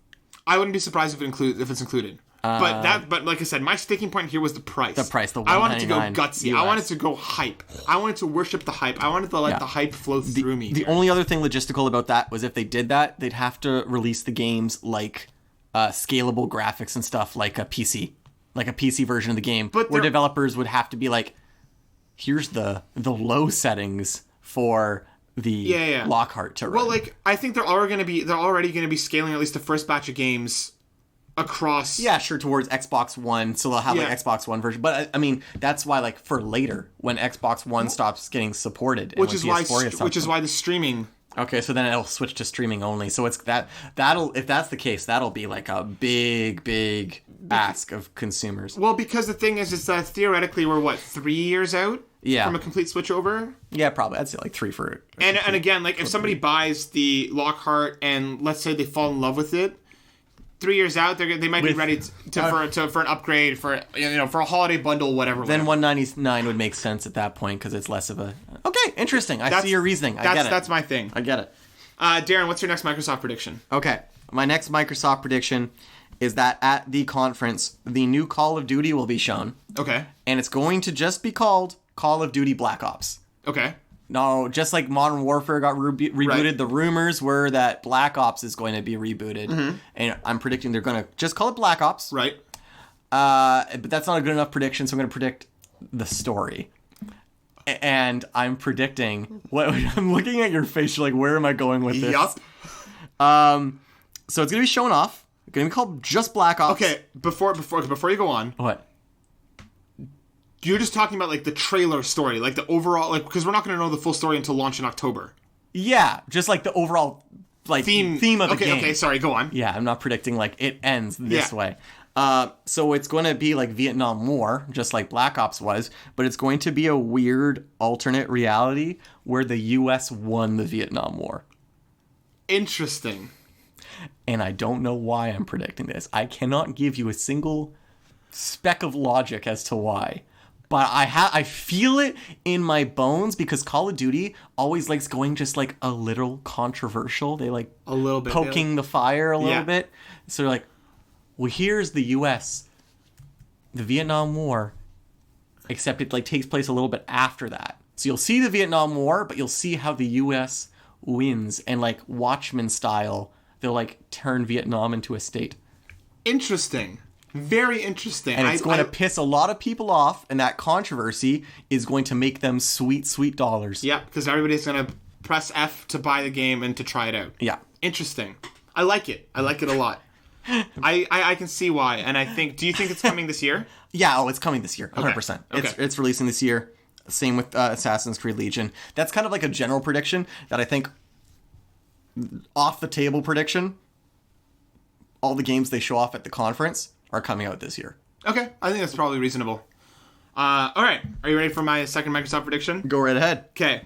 A: I wouldn't be surprised if it's included. But like I said, my sticking point here was the price.
B: The price, the $199
A: I wanted to go gutsy. I wanted to go hype. I wanted to worship the hype. I wanted to let the hype flow through me.
B: The only other thing logistical about that was if they did that, they'd have to release the games like scalable graphics and stuff like a PC. Like a PC version of the game, where developers would have to be like, here's the low settings for the Lockhart to run.
A: Well, like I think they're already going to be scaling at least the first batch of games across.
B: Yeah, sure, towards Xbox One, so they'll have like Xbox One version. But I mean, that's why like for later when Xbox One stops getting supported,
A: which is why the streaming.
B: Okay, so then it'll switch to streaming only. So it's that'll if that's the case, that'll be like a big ask of consumers.
A: Well, because the thing is that theoretically we're 3 years out from a complete switchover?
B: Yeah, probably. I'd say like 3 for it.
A: And again, like if somebody buys the Lockhart and let's say they fall in love with it, 3 years out they might be ready for an upgrade for for a holiday bundle, whatever.
B: Then $199 would make sense at that point because it's less of a interesting. I see your reasoning. I get it.
A: That's my thing.
B: I get it.
A: Darren, what's your next Microsoft prediction?
B: Okay, my next Microsoft prediction is that at the conference, the new Call of Duty will be shown.
A: Okay.
B: And it's going to just be called Call of Duty Black Ops.
A: Okay.
B: No, just like Modern Warfare got rebooted, the rumors were that Black Ops is going to be rebooted. And I'm predicting they're going to just call it Black Ops.
A: Right.
B: But that's not a good enough prediction, so I'm going to predict the story. And I'm predicting... I'm looking at your face, you're like, where am I going with this?
A: Yup.
B: So it's going to be shown off. Going to be called just Black Ops.
A: Okay, before you go on.
B: What?
A: You're just talking about, like, the trailer story, like, the overall, like, because we're not going to know the full story until launch in October.
B: Yeah, just, like, the overall, like, theme of the game.
A: Okay, sorry, go on.
B: Yeah, I'm not predicting, like, it ends this way. So it's going to be, like, Vietnam War, just like Black Ops was, but it's going to be a weird alternate reality where the U.S. won the Vietnam War.
A: Interesting.
B: And I don't know why I'm predicting this. I cannot give you a single speck of logic as to why. But I feel it in my bones because Call of Duty always likes going just like a little controversial. They like
A: a little bit
B: poking the fire a little bit. So they're like, well, here's the U.S., the Vietnam War, except it like takes place a little bit after that. So you'll see the Vietnam War, but you'll see how the U.S. wins, and like Watchmen style, they'll like turn Vietnam into a state.
A: Interesting. Very interesting.
B: And it's going to piss a lot of people off, and that controversy is going to make them sweet, sweet dollars.
A: Yeah, because everybody's going to press F to buy the game and to try it out.
B: Yeah.
A: Interesting. I like it. I like it a lot. I can see why, and I think... Do you think it's coming this year?
B: Yeah, it's coming this year, 100%. Okay. It's releasing this year. Same with Assassin's Creed Legion. That's kind of like a general prediction that I think... Off-the-table prediction, all the games they show off at the conference are coming out this year.
A: Okay, I think that's probably reasonable. All right, are you ready for my second Microsoft prediction?
B: Go right ahead.
A: Okay.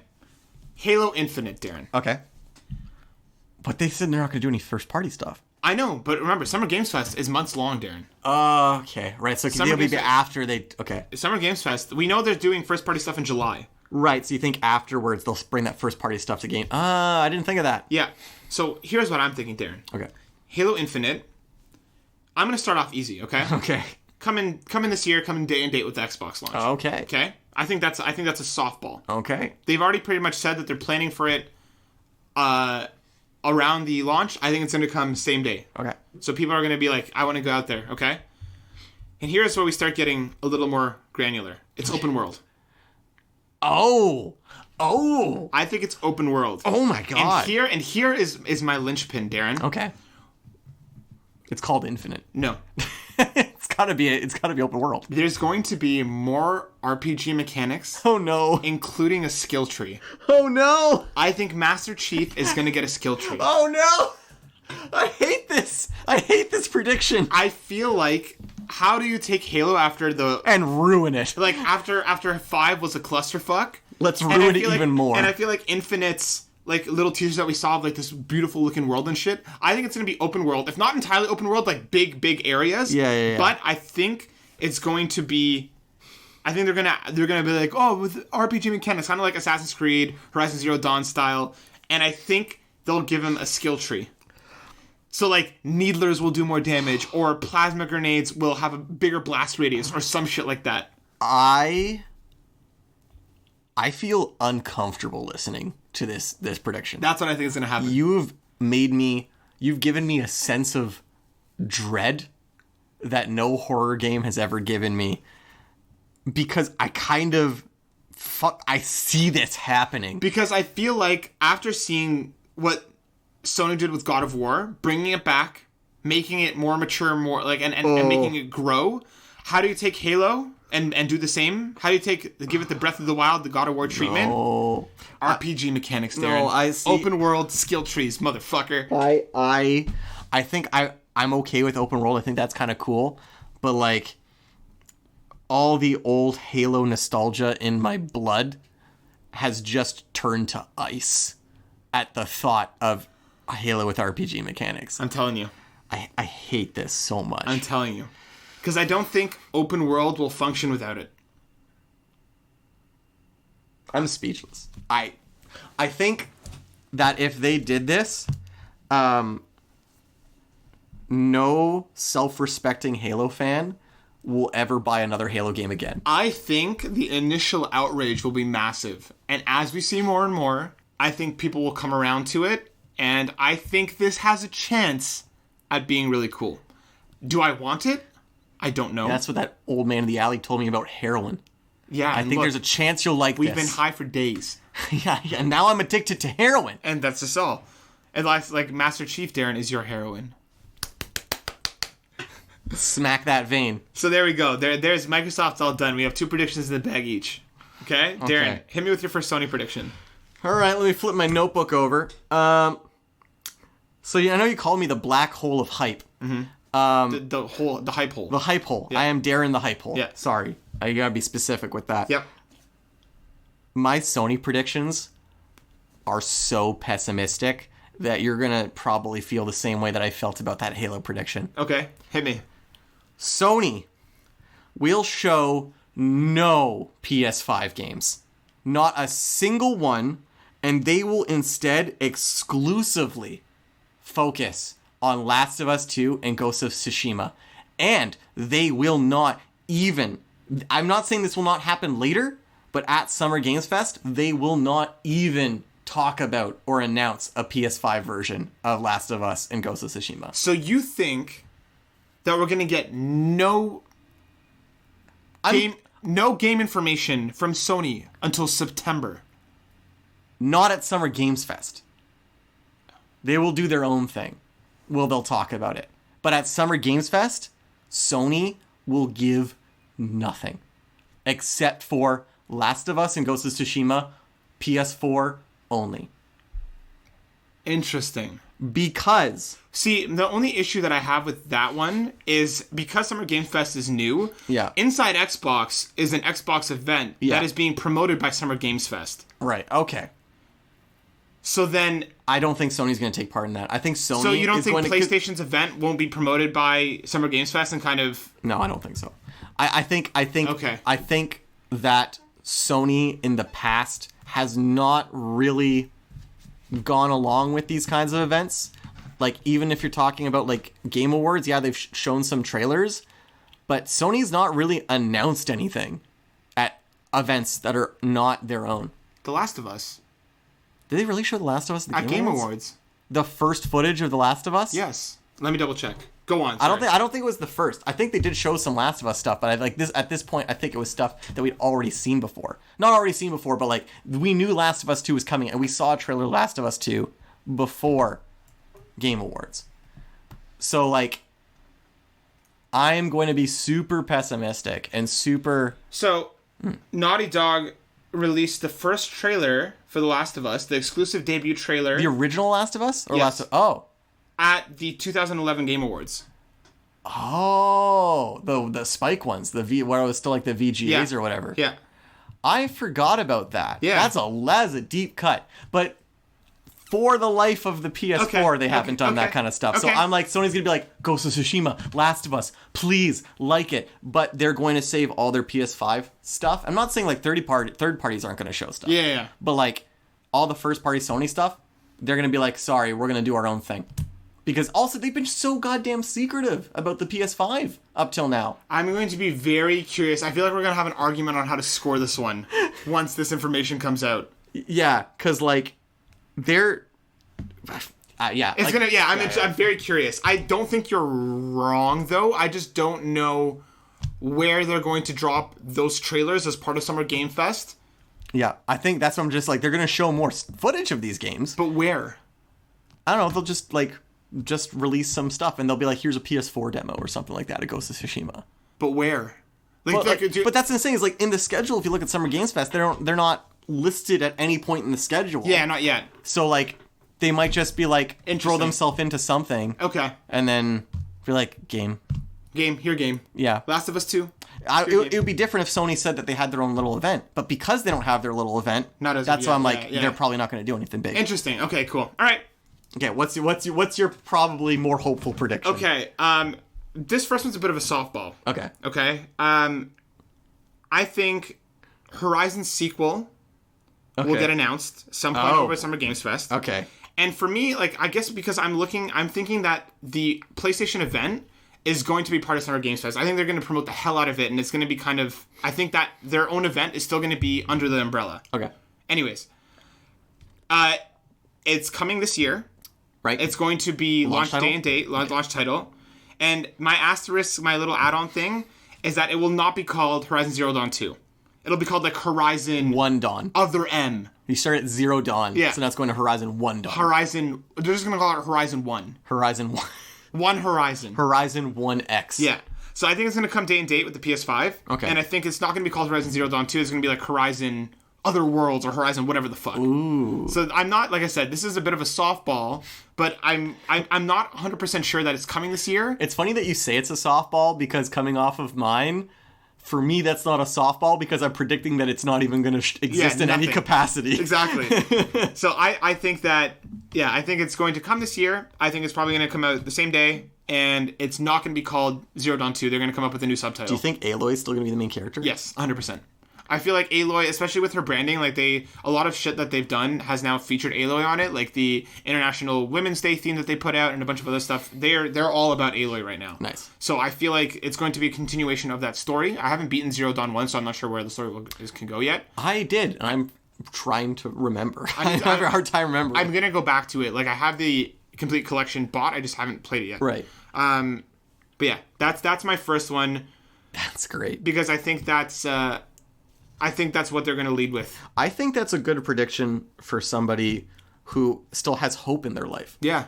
A: Halo Infinite, Darren.
B: Okay. But they said they're not going to do any first-party stuff.
A: I know, but remember, Summer Games Fest is months long, Darren.
B: Okay, right, so it'll be after they... Okay.
A: Summer Games Fest, we know they're doing first-party stuff in July.
B: Right, so you think afterwards they'll bring that first-party stuff to game. I didn't think of that.
A: Yeah, so here's what I'm thinking, Darren.
B: Okay.
A: Halo Infinite... I'm going to start off easy, okay?
B: Okay.
A: Come in this year, come in day and date with the Xbox launch.
B: Okay.
A: Okay? I think that's a softball.
B: Okay.
A: They've already pretty much said that they're planning for it around the launch. I think it's going to come same day.
B: Okay.
A: So people are going to be like, I want to go out there, okay? And here's where we start getting a little more granular. It's open world.
B: Oh.
A: I think it's open world.
B: Oh my god.
A: And here is my linchpin, Darren.
B: Okay. It's called Infinite.
A: No.
B: It's gotta be open world.
A: There's going to be more RPG mechanics.
B: Oh no.
A: Including a skill tree.
B: Oh no.
A: I think Master Chief is going to get a skill tree.
B: Oh no. I hate this prediction.
A: I feel like, how do you take Halo after the...
B: And ruin it.
A: Like, after 5 was a clusterfuck.
B: Let's ruin it even more.
A: And I feel like Infinite's... like little teasers that we saw of like this beautiful looking world and shit. I think it's gonna be open world, if not entirely open world, like big areas.
B: Yeah.
A: But I think it's going to be. I think they're gonna be like, oh, with RPG mechanics, kind of like Assassin's Creed, Horizon Zero Dawn style, and I think they'll give him a skill tree. So like needlers will do more damage, or plasma grenades will have a bigger blast radius, or some shit like that.
B: I feel uncomfortable listening to this prediction.
A: That's what I think is going to happen.
B: You've given me a sense of dread that no horror game has ever given me, because I kind of I see this happening.
A: Because I feel like after seeing what Sony did with God of War, bringing it back, making it more mature, more like and making it grow, how do you take Halo and do the same? How do you give it the Breath of the Wild, the God of War treatment?
B: No.
A: RPG mechanics, Darren.
B: No, I see.
A: Open world skill trees, motherfucker.
B: I think I'm okay with open world. I think that's kind of cool. But like all the old Halo nostalgia in my blood has just turned to ice at the thought of a Halo with RPG mechanics.
A: I'm telling you.
B: I hate this so much.
A: I'm telling you. Because I don't think open world will function without it.
B: I'm speechless. I think that if they did this, no self-respecting Halo fan will ever buy another Halo game again.
A: I think the initial outrage will be massive. And as we see more and more, I think people will come around to it. And I think this has a chance at being really cool. Do I want it? I don't know.
B: That's what that old man in the alley told me about heroin.
A: Yeah,
B: I think there's a chance you'll like this.
A: We've been high for days.
B: yeah, and now I'm addicted to heroin.
A: And that's just all. And like Master Chief, Darren, is your heroin.
B: Smack that vein.
A: So there we go. There's Microsoft's all done. We have 2 predictions in the bag each. Okay? Darren, hit me with your first Sony prediction.
B: All right, let me flip my notebook over. So I know you called me the black hole of hype.
A: Mm-hmm. The hype hole.
B: The hype hole.
A: Yeah.
B: I am Darren the hype hole.
A: Yeah.
B: Sorry. I gotta be specific with that.
A: Yep.
B: My Sony predictions are so pessimistic that you're gonna probably feel the same way that I felt about that Halo prediction.
A: Okay, hit me.
B: Sony will show no PS5 games. Not a single one, and they will instead exclusively focus on Last of Us 2 and Ghost of Tsushima. And they will not even... I'm not saying this will not happen later, but at Summer Games Fest, they will not even talk about or announce a PS5 version of Last of Us and Ghost of Tsushima.
A: So you think that we're going to get no game information from Sony until September?
B: Not at Summer Games Fest. They will do their own thing. Well, they'll talk about it. But at Summer Games Fest, Sony will give nothing. Except for Last of Us and Ghost of Tsushima, PS4 only.
A: Interesting.
B: Because...
A: See, the only issue that I have with that one is because Summer Games Fest is new, Inside Xbox is an Xbox event that is being promoted by Summer Games Fest.
B: Right, okay.
A: So then...
B: I don't think Sony's going to take part in that. I think Sony...
A: So you don't think PlayStation's event won't be promoted by Summer Games Fest and kind of...
B: No, I don't think so. I think
A: okay.
B: I think that Sony in the past has not really gone along with these kinds of events. Like, even if you're talking about, like, Game Awards, they've shown some trailers, but Sony's not really announced anything at events that are not their own.
A: The Last of Us.
B: Did they really show The Last of Us
A: at Game Awards?
B: The first footage of The Last of Us?
A: Yes. Let me double check. Go on.
B: Sorry. I don't think it was the first. I think they did show some Last of Us stuff, but at this point, I think it was stuff that we'd already seen before. Not already seen before, but like we knew Last of Us 2 was coming, and we saw a trailer of Last of Us 2 before Game Awards. So like, I am going to be super pessimistic and super.
A: So, Naughty Dog released the first trailer for The Last of Us, the exclusive debut trailer.
B: The original Last of Us? Or
A: yes.
B: Oh.
A: At the 2011 Game Awards.
B: Oh, the Spike ones, where it was still like the VGAs or whatever.
A: Yeah.
B: I forgot about that.
A: Yeah.
B: That's a deep cut. But for the life of the PS4, they haven't done that kind of stuff. So I'm like, Sony's going to be like, Ghost of Tsushima, Last of Us, please, like it. But they're going to save all their PS5 stuff. I'm not saying like third parties aren't going to show stuff.
A: Yeah.
B: But like, all the first-party Sony stuff, they're going to be like, sorry, we're going to do our own thing. Because also, they've been so goddamn secretive about the PS5 up till now.
A: I'm going to be very curious. I feel like we're going to have an argument on how to score this one once this information comes out.
B: Yeah, because, like, they're...
A: I'm very curious. I don't think you're wrong, though. I just don't know where they're going to drop those trailers as part of Summer Game Fest.
B: Yeah, I think that's what I'm just like, they're going to show more footage of these games.
A: But where?
B: I don't know. They'll just release some stuff, and they'll be like, here's a PS4 demo or something like that. It goes to Tsushima.
A: But where?
B: But that's insane. Is like in the schedule. If you look at Summer Games Fest, they're not listed at any point in the schedule.
A: Yeah, not yet.
B: So like, they might just be like throw themselves into something.
A: Okay.
B: And then be like game.
A: Yeah. Last of Us 2.
B: It would be different if Sony said that they had their own little event, but because they don't have their little event, that's why I'm like, they're probably not going to do anything big.
A: Interesting. Okay, cool. All right.
B: Okay, what's your probably more hopeful prediction?
A: Okay, this first one's a bit of a softball.
B: Okay.
A: I think Horizon sequel will get announced some point over Summer Games Fest.
B: Okay.
A: And for me, like, I guess because I'm thinking that the PlayStation event is going to be part of Summer Games Fest. I think they're going to promote the hell out of it, and it's going to be I think that their own event is still going to be under the umbrella.
B: Okay.
A: Anyways, it's coming this year.
B: Right.
A: It's going to be launch day and date, launch title. And my asterisk, my little add-on thing, is that it will not be called Horizon Zero Dawn 2. It'll be called like Horizon
B: 1 Dawn.
A: Other M.
B: You start at Zero Dawn.
A: Yeah.
B: So now it's going to Horizon 1 Dawn.
A: They're just going to call it Horizon 1.
B: Horizon 1.
A: One Horizon.
B: Horizon 1X.
A: Yeah. So I think it's going to come day and date with the PS5.
B: Okay.
A: And I think it's not going to be called Horizon Zero Dawn 2. It's going to be like Horizon Other Worlds or Horizon whatever the fuck.
B: Ooh.
A: So I'm not, like I said, this is a bit of a softball, but I'm not 100% sure that it's coming this year.
B: It's funny that you say it's a softball because coming off of mine, for me that's not a softball because I'm predicting that it's not even going to exist in any capacity.
A: Exactly. So I think that, I think it's going to come this year. I think it's probably going to come out the same day. And it's not going to be called Zero Dawn 2. They're going to come up with a new subtitle.
B: Do you think Aloy's still going to be the main character?
A: Yes, 100%. I feel like Aloy, especially with her branding, like a lot of shit that they've done has now featured Aloy on it. Like the International Women's Day theme that they put out and a bunch of other stuff. They're all about Aloy right now.
B: Nice.
A: So I feel like it's going to be a continuation of that story. I haven't beaten Zero Dawn 1, so I'm not sure where the story can go yet.
B: I did, and I'm trying to remember. I'm having a hard time remembering.
A: I'm going to go back to it. Like I have the complete collection bought. I just haven't played it yet.
B: Right.
A: But yeah, that's my first one.
B: That's great.
A: Because I think that's what they're going to lead with.
B: I think that's a good prediction for somebody who still has hope in their life.
A: Yeah.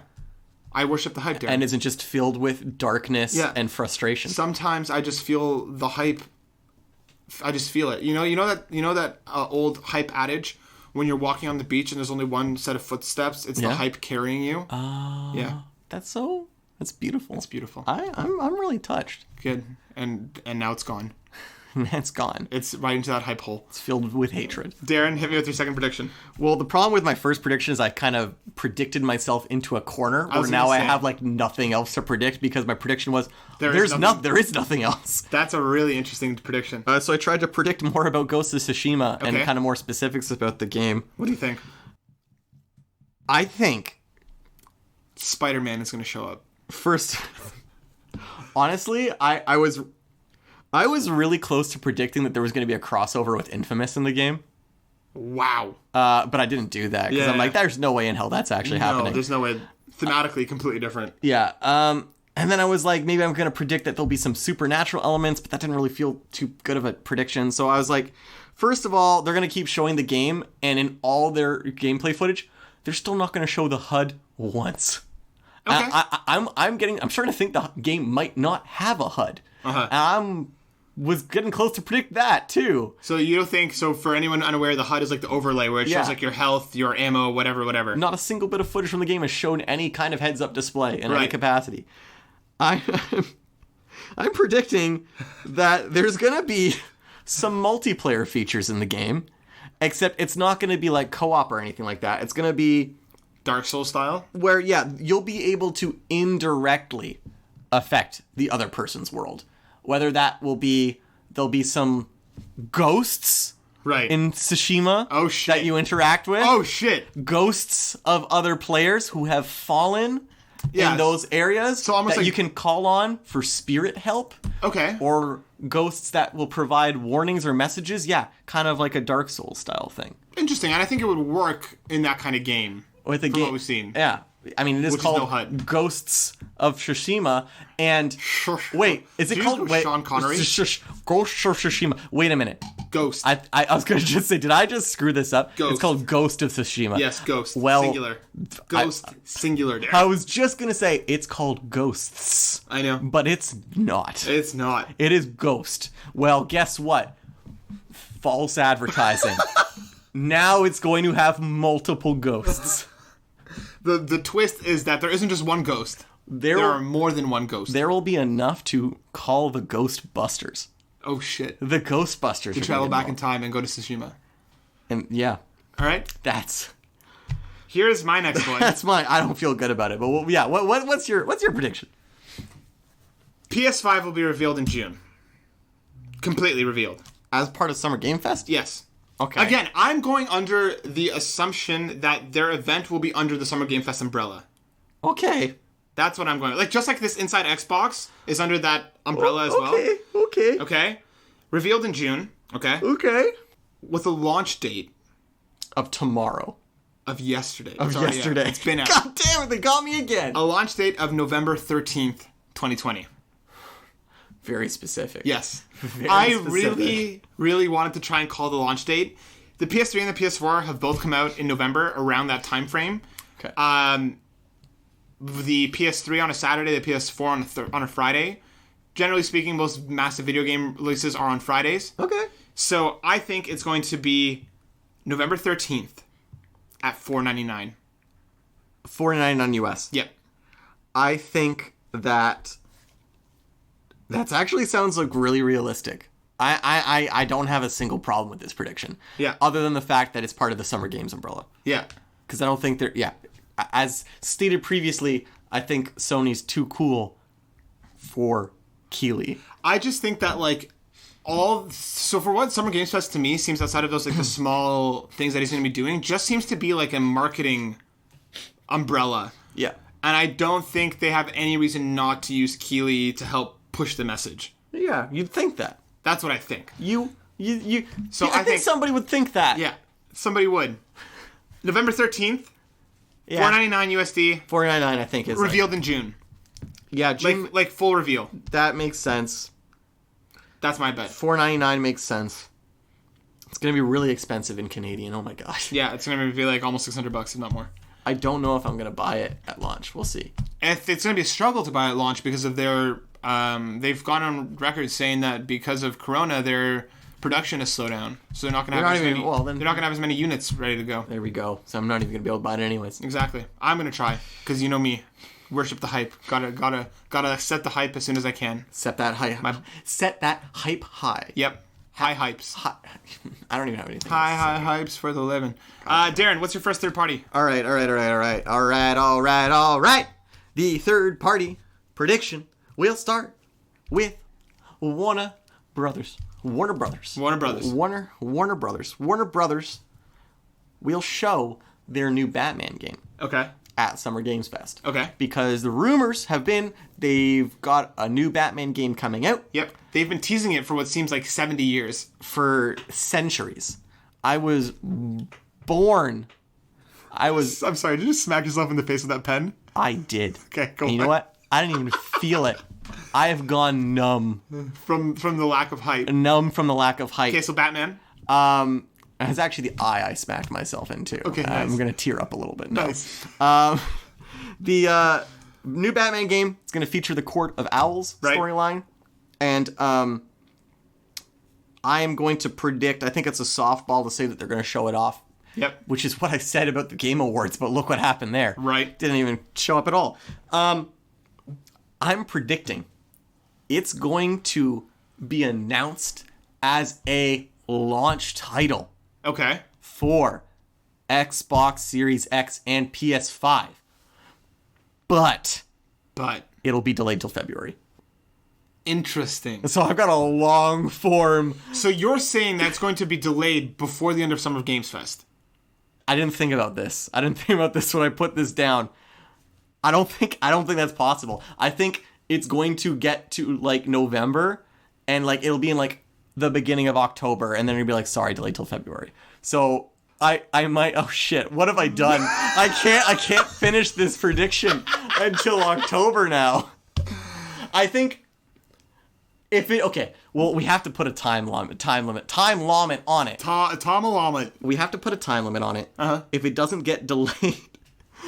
A: I worship the hype, Darren.
B: And isn't just filled with darkness and frustration.
A: Sometimes I just feel the hype. I just feel it. You know that old hype adage? When you're walking on the beach and there's only one set of footsteps, it's the hype carrying you. Yeah.
B: That's beautiful.
A: It's beautiful.
B: I'm really touched.
A: Good. And now it's gone.
B: It's gone.
A: It's right into that hype hole.
B: It's filled with hatred.
A: Darren, hit me with your second prediction.
B: Well, the problem with my first prediction is I kind of predicted myself into a corner where now I have like nothing else to predict because my prediction was there is nothing else.
A: That's a really interesting prediction.
B: So I tried to predict more about Ghost of Tsushima and kind of more specifics about the game.
A: What do you think?
B: I think
A: Spider-Man is going to show up.
B: First, honestly, I was really close to predicting that there was going to be a crossover with Infamous in the game.
A: Wow.
B: But I didn't do that because I'm like, there's no way in hell that's actually happening.
A: No, there's no way. Thematically, completely different.
B: Yeah. And then I was like, maybe I'm going to predict that there'll be some supernatural elements, but that didn't really feel too good of a prediction. So I was like, first of all, they're going to keep showing the game, and in all their gameplay footage, they're still not going to show the HUD once.
A: Okay.
B: I'm starting to think the game might not have a HUD. Was getting close to predict that too.
A: So you don't think so? For anyone unaware, the HUD is like the overlay where it shows like your health, your ammo, whatever.
B: Not a single bit of footage from the game has shown any kind of heads-up display in any capacity. I'm predicting that there's gonna be some multiplayer features in the game, except it's not gonna be like co-op or anything like that. It's gonna be
A: Dark Souls style,
B: where you'll be able to indirectly affect the other person's world. Whether that will be, there'll be some ghosts in Tsushima that you interact with.
A: Oh, shit.
B: Ghosts of other players who have fallen in those areas so almost that you can call on for spirit help.
A: Okay.
B: Or ghosts that will provide warnings or messages. Yeah, kind of like a Dark Souls style thing.
A: Interesting, and I think it would work in that kind of game.
B: With the game,
A: what we've seen.
B: Yeah. I mean, it is called Ghosts of Tsushima, and wait, is it called
A: Sean Connery?
B: Ghosts of Tsushima. Wait a minute.
A: Ghost.
B: I was going to just say, did I just screw this up?
A: Ghost.
B: It's called Ghost of Tsushima.
A: Yes, Ghost.
B: Well,
A: singular. Ghost, singular. Darren.
B: I was just going to say, it's called Ghosts.
A: I know.
B: But it's not.
A: It's not.
B: It is Ghost. Well, guess what? False advertising. Now it's going to have multiple ghosts.
A: The twist is that there isn't just one ghost. There are more than one ghost.
B: There will be enough to call the Ghostbusters.
A: Oh, shit.
B: The Ghostbusters.
A: To travel back in time and go to Tsushima.
B: And, yeah.
A: All right.
B: Here's
A: my next one.
B: That's mine. I don't feel good about it. But, what's your prediction?
A: PS5 will be revealed in June. Completely revealed.
B: As part of Summer Game Fest?
A: Yes.
B: Okay.
A: Again, I'm going under the assumption that their event will be under the Summer Game Fest umbrella.
B: Okay.
A: That's what I'm going. Just like this Inside Xbox is under that umbrella as well. Okay. Revealed in June. Okay. With a launch date
B: of tomorrow.
A: Of yesterday.
B: It's
A: been out.
B: God damn it, they got me again.
A: A launch date of November 13th, 2020.
B: Very specific.
A: Yes. I really, really wanted to try and call the launch date. The PS3 and the PS4 have both come out in November around that time frame.
B: Okay.
A: the PS3 on a Saturday, the PS4 on a Friday. Generally speaking, most massive video game releases are on Fridays.
B: Okay.
A: So I think it's going to be November 13th at $4.99.
B: $4.99 US.
A: Yep.
B: I think that actually sounds like really realistic. I don't have a single problem with this prediction.
A: Yeah.
B: Other than the fact that it's part of the Summer Games umbrella.
A: Yeah.
B: Because I don't think as stated previously, I think Sony's too cool for Keighley.
A: I just think that so for what Summer Games Fest to me seems outside of those the small things that he's going to be doing, just seems to be like a marketing umbrella.
B: Yeah.
A: And I don't think they have any reason not to use Keighley to help push the message.
B: Yeah, you'd think that.
A: That's what I think.
B: So I think somebody would think that.
A: Yeah, somebody would. November 13th, yeah. $4.99 USD.
B: $4.99 I think is
A: revealed in June.
B: Yeah, June.
A: Like full reveal.
B: That makes sense.
A: That's my bet.
B: $4.99 makes sense. It's going to be really expensive in Canadian. Oh my gosh.
A: Yeah, it's going to be like almost $600, if not more.
B: I don't know if I'm going to buy it at launch. We'll see.
A: And it's going to be a struggle to buy at launch because of their... they've gone on record saying that because of Corona, their production has slowed down. So they're not going to have they're not going to have as many units ready to go.
B: There we go. So I'm not even going to be able to buy it anyways.
A: Exactly. I'm going to try because you know me. Worship the hype. Gotta set the hype as soon as I can.
B: Set that hype. Set that hype high.
A: Yep. High hypes.
B: I don't even have anything.
A: High hypes for the living. Darren, what's your first third party?
B: All right. The third party prediction will start with Warner Brothers. Warner Brothers will show their new Batman game.
A: Okay.
B: At Summer Games Fest.
A: Okay.
B: Because the rumors have been they've got a new Batman game coming out.
A: Yep. They've been teasing it for what seems like 70 years.
B: For centuries. I was born.
A: I'm sorry, did you just smack yourself in the face with that pen?
B: I did.
A: Okay, go
B: on. You know what? I didn't even feel it. I have gone numb.
A: From the lack of hype.
B: Numb from the lack of hype.
A: Okay, so Batman?
B: It's actually the eye I smacked myself into.
A: Okay, nice.
B: I'm going to tear up a little bit now.
A: Nice.
B: The new Batman game is going to feature the Court of Owls storyline. And I am going to predict, I think it's a softball to say that they're going to show it off.
A: Yep.
B: Which is what I said about the Game Awards, but look what happened there.
A: Right.
B: Didn't even show up at all. I'm predicting it's going to be announced as a launch title.
A: Okay.
B: For Xbox Series X and PS5. But it'll be delayed till February.
A: Interesting.
B: So I've got a long form.
A: So you're saying that's going to be delayed before the end of Summer Games Fest?
B: I didn't think about this. I didn't think about this when I put this down. I don't think that's possible. I think it's going to get to like November and like it'll be in like the beginning of October, and then it'll be like, sorry, delayed till February. So I might, oh shit, what have I done? I can't finish this prediction until October now. I think we have to put a time limit on it.
A: Time limit.
B: We have to put a time limit on it.
A: Uh-huh.
B: If it doesn't get delayed,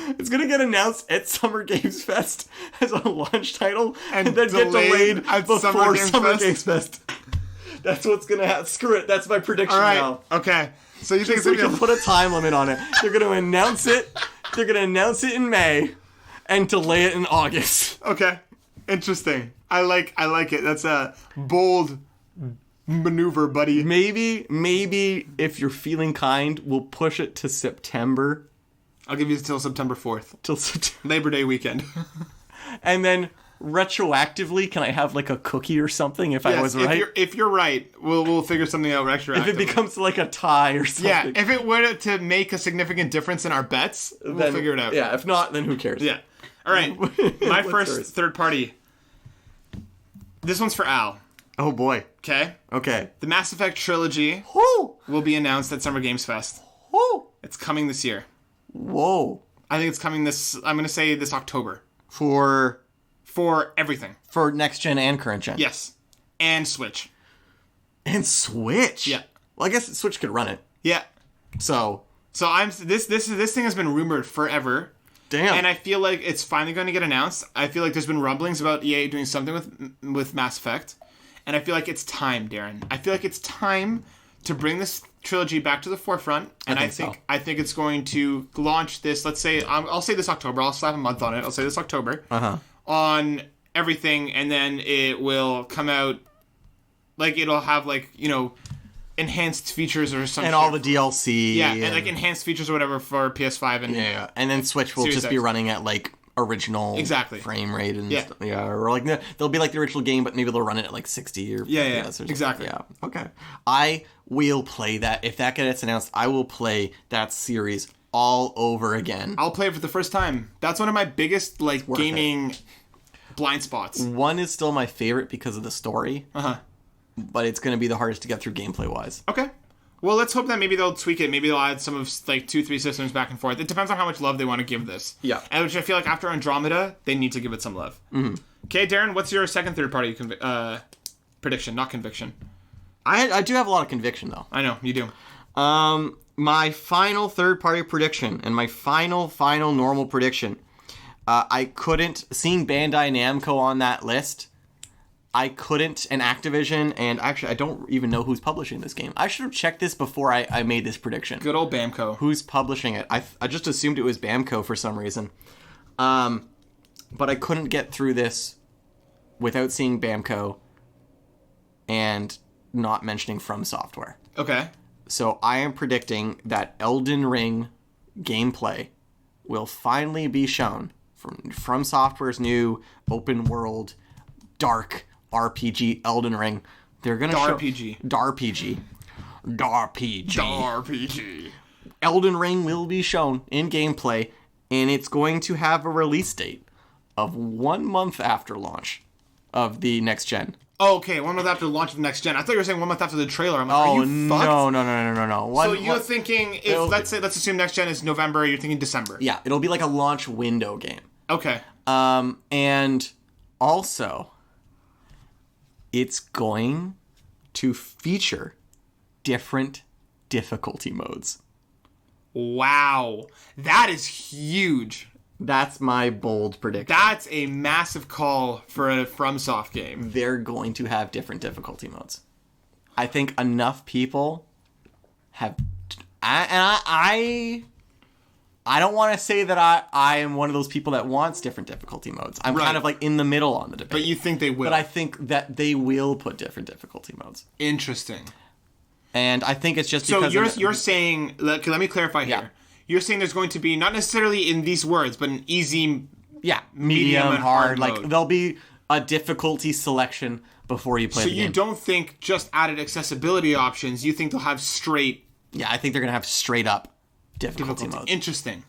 B: it's going to get announced at Summer Games Fest as a launch title and then get delayed before Summer Games Fest. That's what's going to happen. Screw it. That's my prediction now.
A: Okay. So you think
B: we can put a time limit on it. They're going to announce it. They're going to announce it in May and delay it in August.
A: Okay. Interesting. I like it. That's a bold maneuver, buddy.
B: Maybe if you're feeling kind, we'll push it to September.
A: I'll give you till September 4th.
B: Till September.
A: Labor Day weekend.
B: And then retroactively, can I have like a cookie or something if I was right?
A: If you're right, we'll figure something out retroactively.
B: If it becomes like a tie or something.
A: Yeah, if it were to make a significant difference in our bets, we'll figure it out.
B: Yeah, if not, then who cares?
A: Yeah. All right, my first third party. This one's for Al.
B: Oh boy.
A: Okay. The Mass Effect trilogy will be announced at Summer Games Fest. It's coming this year.
B: Whoa.
A: I think it's coming I'm going to say this October.
B: For
A: everything.
B: For next gen and current gen.
A: Yes. And Switch.
B: Yeah. Well, I guess Switch could run it.
A: Yeah.
B: So
A: this thing has been rumored forever.
B: Damn.
A: And I feel like it's finally going to get announced. I feel like there's been rumblings about EA doing something with Mass Effect. And I feel like it's time, Darren. I feel like it's time to bring this trilogy back to the forefront. And I think it's going to launch this, let's say, I'll say this October. I'll slap a month on it. I'll say this October. On everything. And then it will come out, like, it'll have, like, you know, enhanced features or something.
B: And all the DLC.
A: Yeah, and like enhanced features or whatever for PS5 and
B: yeah. And then Switch will
A: Series
B: just
A: X.
B: be running at like original frame rate and stuff. Yeah, or like they'll be like the original game, but maybe they'll run it at like 60 or
A: exactly.
B: Yeah. Okay. I will play that. If that gets announced, I will play that series all over again.
A: I'll play it for the first time. That's one of my biggest like gaming blind spots.
B: One is still my favorite because of the story. But it's going to be the hardest to get through gameplay-wise.
A: Okay. Well, let's hope that maybe they'll tweak it. Maybe they'll add some of, like, 2-3 systems back and forth. It depends on how much love they want to give this.
B: Yeah.
A: And which I feel like after Andromeda, they need to give it some love. Okay, Darren, what's your second third-party prediction, not conviction?
B: I do have a lot of conviction, though.
A: I know, you do.
B: My final third-party prediction, and my final normal prediction, I couldn't... Seeing Bandai Namco on that list... I couldn't, and Activision, and actually I don't even know who's publishing this game. I should have checked this before I made this prediction.
A: Good old Bamco.
B: Who's publishing it? I just assumed it was Bamco for some reason. But I couldn't get through this without seeing Bamco and not mentioning From Software.
A: Okay.
B: So I am predicting that Elden Ring gameplay will finally be shown from Software's new open world dark RPG Elden Ring. They're gonna show Darpg. Elden Ring will be shown in gameplay, and it's going to have a release date of 1 month after launch of the next gen.
A: Oh, okay, 1 month after the launch of next gen. I thought you were saying 1 month after the trailer. I'm like, are you fucked?
B: No.
A: So you're thinking, let's assume next gen is November, you're thinking December.
B: Yeah, it'll be like a launch window game.
A: Okay.
B: And also... it's going to feature different difficulty modes.
A: Wow. That is huge.
B: That's my bold prediction.
A: That's a massive call for a FromSoft game.
B: They're going to have different difficulty modes. I think enough people have... I don't want to say that I am one of those people that wants different difficulty modes. I'm kind of like in the middle on the debate.
A: But you think they will?
B: But I think that they will put different difficulty modes.
A: Interesting.
B: And I think it's just because...
A: So you're saying... Let me clarify here. Yeah. You're saying there's going to be, not necessarily in these words, but an easy...
B: Yeah, medium and hard. Like, there'll be a difficulty selection before you play the game.
A: So you don't think just added accessibility options, you think they'll have straight...
B: Yeah, I think they're going to have straight up difficulty modes.
A: Interesting.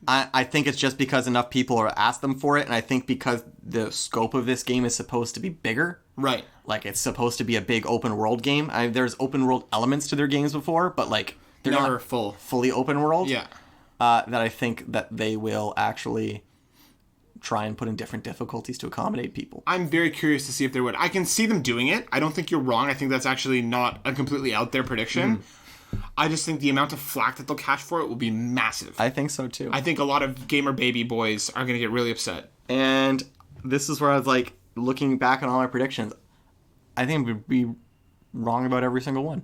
B: I think it's just because enough people are asked them for it, and I think because the scope of this game is supposed to be bigger.
A: Right.
B: Like, it's supposed to be a big open world game. There's open world elements to their games before, but like they're not fully open world.
A: Yeah.
B: That I think that they will actually try and put in different difficulties to accommodate people.
A: I'm very curious to see if they would. I can see them doing it. I don't think you're wrong. I think that's actually not a completely out there prediction. I just think the amount of flack that they'll catch for it will be massive.
B: I think so too.
A: I think a lot of gamer baby boys are going to get really upset.
B: And this is where I was like, looking back on all my predictions, I think we'd be wrong about every single one.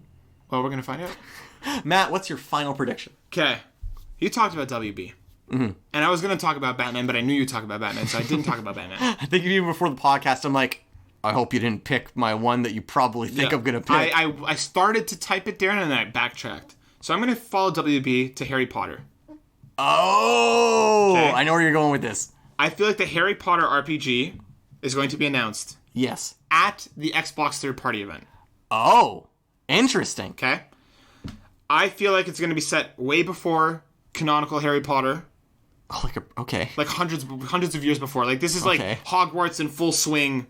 A: Well, we're going to find out.
B: Matt, what's your final prediction?
A: Okay. You talked about WB. And I was going to talk about Batman, but I knew you'd talk about Batman, so I didn't talk about Batman.
B: I think even before the podcast, I'm like, I hope you didn't pick my one that you probably think I'm going to pick.
A: I started to type it, Darren, and then I backtracked. So I'm going to follow WB to Harry Potter.
B: Oh! Okay. I know where you're going with this.
A: I feel like the Harry Potter RPG is going to be announced.
B: Yes.
A: At the Xbox third-party event.
B: Oh! Interesting.
A: Okay. I feel like it's going to be set way before canonical Harry Potter.
B: Oh, okay.
A: Like hundreds of years before. Like, this is like Hogwarts in full swing...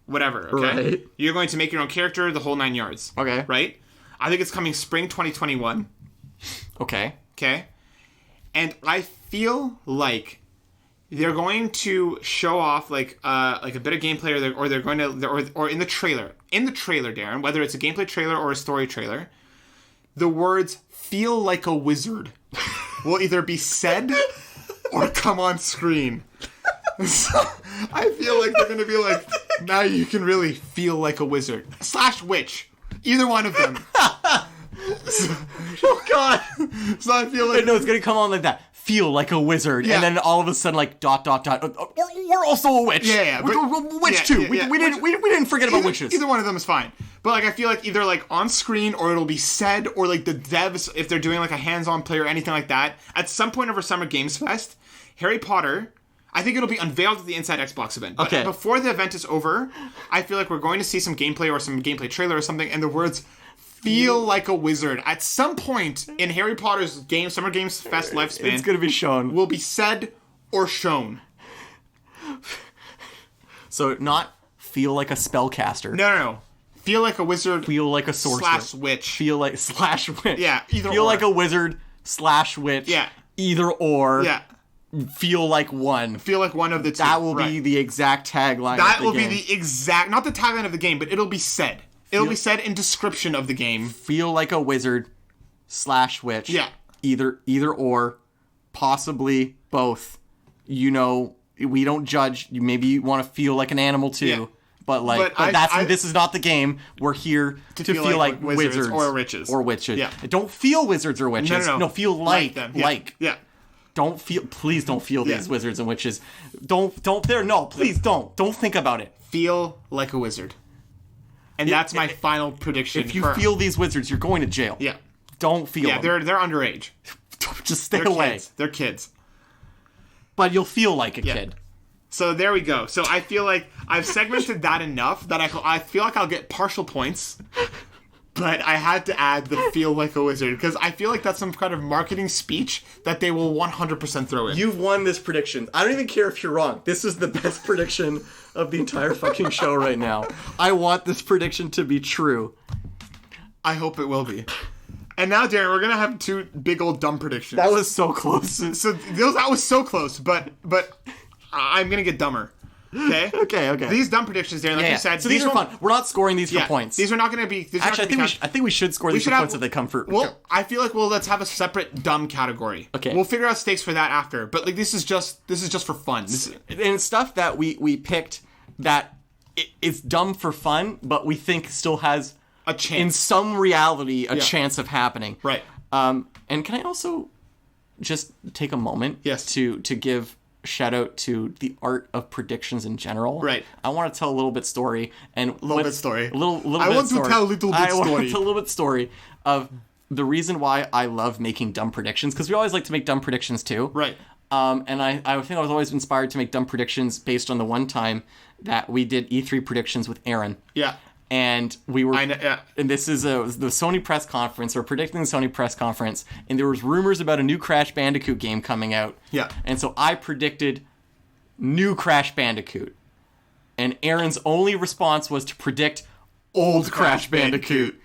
A: whatever, okay? Right. You're going to make your own character, the whole 9 yards.
B: Okay.
A: Right? I think it's coming spring 2021.
B: Okay.
A: Okay? And I feel like they're going to show off like a bit of gameplay, or they're going to, or in the trailer, Darren, whether it's a gameplay trailer or a story trailer, the words "feel like a wizard" will either be said or come on screen. So I feel like they're gonna be like, now you can really feel like a wizard / witch, either one of them.
B: Oh God!
A: So I feel like
B: no, it's gonna come on like that. Feel like a wizard, and then all of a sudden, like ... We're also a witch.
A: Yeah.
B: We're witch too. We didn't forget about witches.
A: Either one of them is fine. But like I feel like either like on screen or it'll be said, or like the devs, if they're doing like a hands-on play or anything like that, at some point over Summer Games Fest, Harry Potter. I think it'll be unveiled at the Inside Xbox event. But before the event is over, I feel like we're going to see some gameplay or some gameplay trailer or something, and the words "feel like a wizard" at some point in Harry Potter's Summer Games Fest lifespan.
B: It's going to be shown.
A: Will be said or shown.
B: So not feel like a spellcaster.
A: No. Feel like a wizard.
B: Feel like a sorcerer.
A: / witch.
B: Feel like / witch.
A: Yeah, either
B: feel
A: or.
B: like a wizard / witch.
A: Yeah.
B: Either or.
A: Yeah.
B: Feel like one.
A: Feel like one of the two.
B: That will be the exact tagline.
A: That will be the exact, not the tagline of the game, but it'll be said. It'll be said in description of the game.
B: Feel like a wizard / witch.
A: Yeah.
B: Either or, possibly both. You know, we don't judge. Maybe you want to feel like an animal too. Yeah. But this is not the game. We're here to feel like wizards
A: or witches.
B: Yeah. Don't feel wizards or witches. No, feel like them.
A: Yeah.
B: Please don't feel these wizards and witches. Please don't. Don't think about it.
A: Feel like a wizard. And that's my final prediction.
B: If you feel these wizards, you're going to jail.
A: Yeah.
B: Don't feel them.
A: Yeah, they're underage.
B: Just stay away.
A: Kids. They're kids.
B: But you'll feel like a kid.
A: So there we go. So I feel like I've segmented that enough that I feel like I'll get partial points. But I had to add the feel like a wizard because I feel like that's some kind of marketing speech that they will 100% throw in.
B: You've won this prediction. I don't even care if you're wrong. This is the best prediction of the entire fucking show right now. I want this prediction to be true.
A: I hope it will be. And now, Darren, we're going to have 2 big old dumb predictions.
B: That was so close.
A: That was so close, but I'm going to get dumber. Okay.
B: Okay.
A: These dumb predictions, Darren, like you said.
B: So these are fun. We're not scoring these for points.
A: These are not going to be.
B: Actually, I think we should score these for points if they come for.
A: Well, I feel like let's have a separate dumb category.
B: Okay.
A: We'll figure out stakes for that after. But like this is just for fun.
B: And stuff that we picked that it's dumb for fun, but we think still has
A: a chance
B: in some reality chance of happening.
A: Right.
B: And can I also just take a moment to give shout out to the art of predictions in general.
A: Right.
B: I want to tell a little bit story and
A: I want to tell a
B: little bit story of the reason why I love making dumb predictions, because we always like to make dumb predictions too.
A: Right.
B: And I think I was always inspired to make dumb predictions based on the one time that we did E3 predictions with Aaron.
A: Yeah.
B: And we were, and this is the Sony press conference. We're predicting the Sony press conference, and there was rumors about a new Crash Bandicoot game coming out.
A: Yeah.
B: And so I predicted new Crash Bandicoot, and Aaron's only response was to predict old Crash Bandicoot,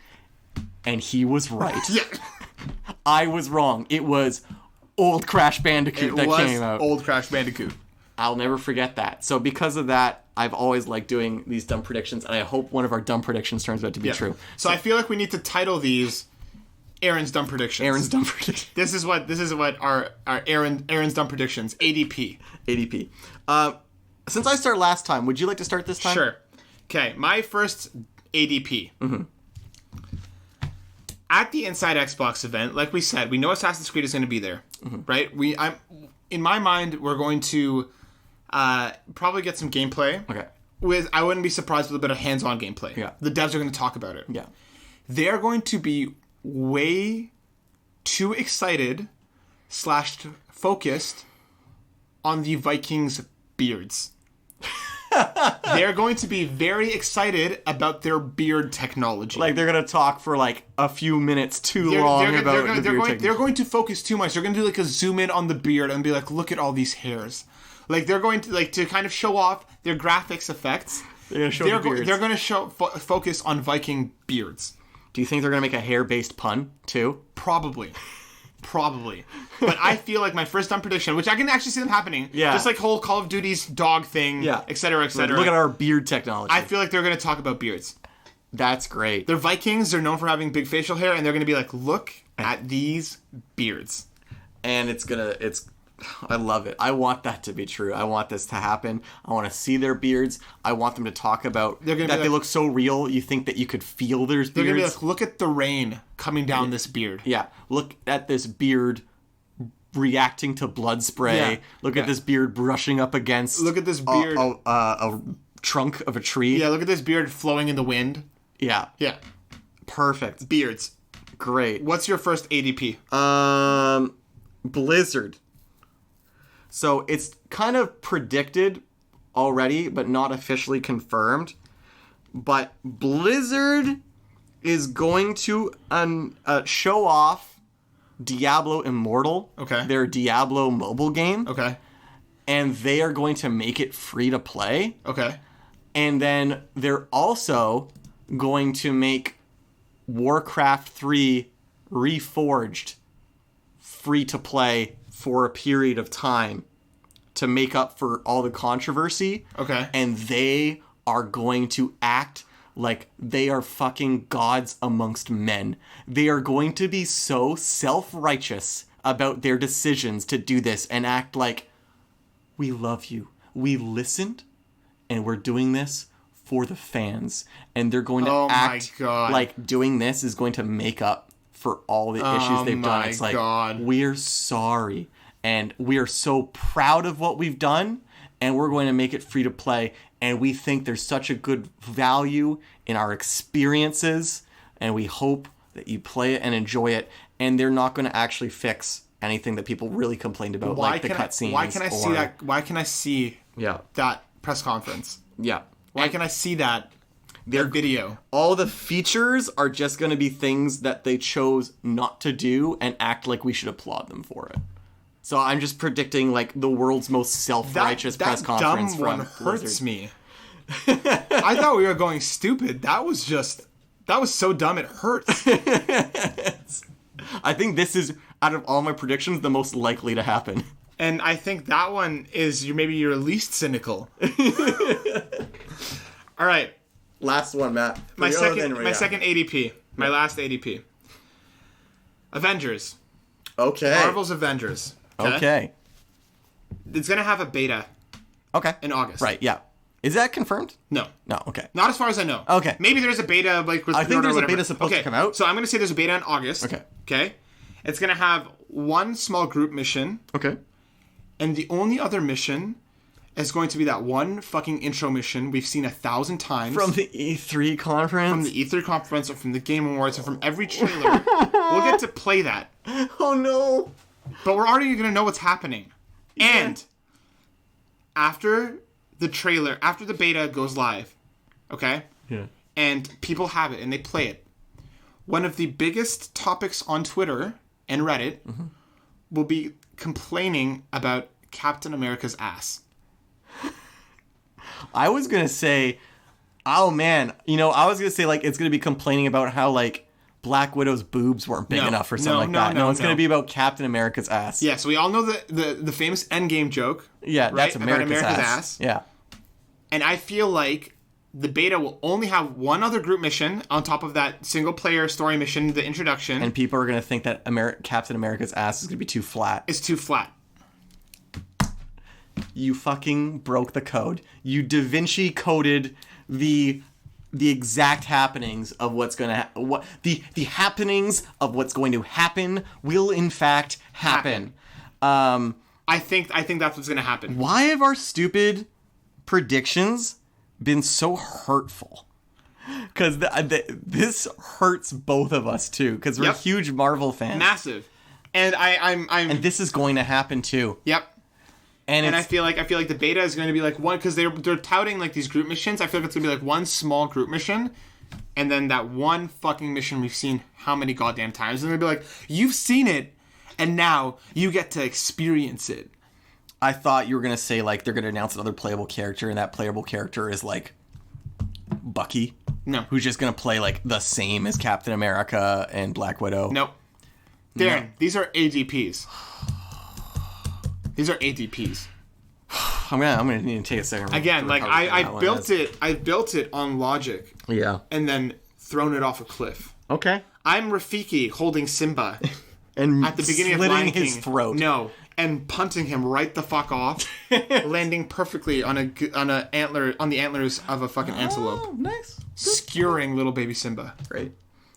B: and he was right.
A: Yeah.
B: I was wrong. It was old Crash Bandicoot that came out.
A: Old Crash Bandicoot.
B: I'll never forget that. So because of that, I've always liked doing these dumb predictions, and I hope one of our dumb predictions turns out to be true.
A: So I feel like we need to title these Aaron's dumb predictions.
B: Aaron's dumb predictions.
A: This is what our Aaron's dumb predictions. ADP.
B: Since I started last time, would you like to start this time?
A: Sure. Okay, my first ADP.
B: Mm-hmm.
A: At the Inside Xbox event, like we said, we know Assassin's Creed is going to be there, right? In my mind, we're going to probably get some gameplay.
B: Okay.
A: I wouldn't be surprised with a bit of hands-on gameplay.
B: Yeah.
A: The devs are going to talk about it.
B: Yeah.
A: They're going to be way too excited / focused on the Vikings' beards. They're going to be very excited about their beard technology.
B: Like, they're going to talk for, like, a few minutes too long about the beard technology.
A: They're going to focus too much. They're going to do, like, a zoom in on the beard and be like, look at all these hairs. Like, they're going to, like, to kind of show off their graphics effects.
B: They're going to show the beards.
A: They're going to focus on Viking beards.
B: Do you think they're going to make a hair-based pun, too?
A: Probably. But I feel like my first dumb prediction, which I can actually see them happening, just like whole Call of Duty's dog thing, et cetera, et cetera.
B: Look at our beard technology.
A: I feel like they're going to talk about beards.
B: That's great.
A: They're Vikings, they're known for having big facial hair, and they're going to be like, look at these beards.
B: And I love it. I want that to be true. I want this to happen. I want to see their beards. I want them to talk about that they look so real. You think that you could feel their beards.
A: They're going to be like, look at the rain coming down this beard.
B: Yeah. Look at this beard reacting to blood spray. Yeah. Look at this beard brushing up against.
A: Look at this beard.
B: A trunk of a tree.
A: Yeah, look at this beard flowing in the wind.
B: Yeah.
A: Yeah.
B: Perfect.
A: Beards.
B: Great.
A: What's your first ADP?
B: Blizzard. So it's kind of predicted already, but not officially confirmed. But Blizzard is going to show off Diablo Immortal.
A: Okay.
B: Their Diablo mobile game.
A: Okay.
B: And they are going to make it free to play.
A: Okay.
B: And then they're also going to make Warcraft 3 Reforged free to play for a period of time to make up for all the controversy.
A: Okay.
B: And they are going to act like they are fucking gods amongst men. They are going to be so self-righteous about their decisions to do this and act like, we love you. We listened, and we're doing this for the fans. And they're going to act like doing this is going to make up for all the issues they've done. It's like, we're sorry. And we are so proud of what we've done, and we're going to make it free to play. And we think there's such a good value in our experiences, and we hope that you play it and enjoy it. And they're not going to actually fix anything that people really complained about, like the cutscenes.
A: Why can I see that? Why can I see that press conference?
B: Yeah.
A: Why can I see that? Their video.
B: All the features are just going to be things that they chose not to do and act like we should applaud them for it. So I'm just predicting like the world's most self-righteous press conference.
A: That dumb one hurts me. I thought we were going stupid. That was so dumb it hurts.
B: I think this is, out of all my predictions, the most likely to happen.
A: And I think that one is maybe your least cynical. All right.
B: Last one, Matt.
A: My second ADP. My last ADP. Avengers.
B: Okay.
A: Marvel's Avengers.
B: Okay.
A: It's going to have a beta.
B: Okay.
A: In August.
B: Right, yeah. Is that confirmed?
A: No.
B: No, okay.
A: Not as far as I know.
B: Okay.
A: Maybe there's a beta like with
B: I think there's a beta supposed to come out.
A: So I'm going to say there's a beta in August.
B: Okay.
A: Okay. It's going to have one small group mission.
B: Okay.
A: And the only other mission is going to be that one fucking intro mission we've seen 1,000 times.
B: From the E3 conference?
A: From the E3 conference, or from the Game Awards, or from every trailer. We'll get to play that.
B: Oh no.
A: But we're already going to know what's happening. Yeah. And after the beta goes live, okay?
B: Yeah.
A: And people have it and they play it. One of the biggest topics on Twitter and Reddit will be complaining about Captain America's ass.
B: I was going to say, oh man, I was going to say like it's going to be complaining about how like Black Widow's boobs weren't big enough or something like that. No, it's going to be about Captain America's ass.
A: Yeah, so we all know the famous Endgame joke.
B: Yeah, right? That's America's ass. Yeah. And
A: I feel like the beta will only have one other group mission on top of that single-player story mission, the introduction.
B: And people are going to think that Captain America's ass is going to be too flat.
A: It's too flat.
B: You fucking broke the code. You Da Vinci coded the exact happenings of what's going to the happenings of what's going to happen will in fact happen.
A: I think that's what's going to happen.
B: Why have our stupid predictions been so hurtful? Because this hurts both of us too. Because we're huge Marvel fans,
A: massive, and I'm
B: and this is going to happen too.
A: Yep. And I feel like the beta is going to be like one, because they're touting like these group missions. I feel like it's going to be like one small group mission, and then that one fucking mission we've seen how many goddamn times, and they'll be like, you've seen it, and now you get to experience it.
B: I thought you were going to say like they're going to announce another playable character, and that playable character is like Bucky.
A: No.
B: Who's just going to play like the same as Captain America and Black Widow.
A: Nope. Darren, these are ADPs. These are ADPs.
B: I'm gonna need to take a second.
A: Again, like I built it on logic.
B: Yeah.
A: And then thrown it off a cliff.
B: Okay.
A: I'm Rafiki holding Simba
B: and
A: at the beginning of Lion King.
B: His throat.
A: No. and punting him right the fuck off, landing perfectly on the antlers of a fucking antelope.
B: Oh, nice.
A: Skewering little baby Simba.
B: Great.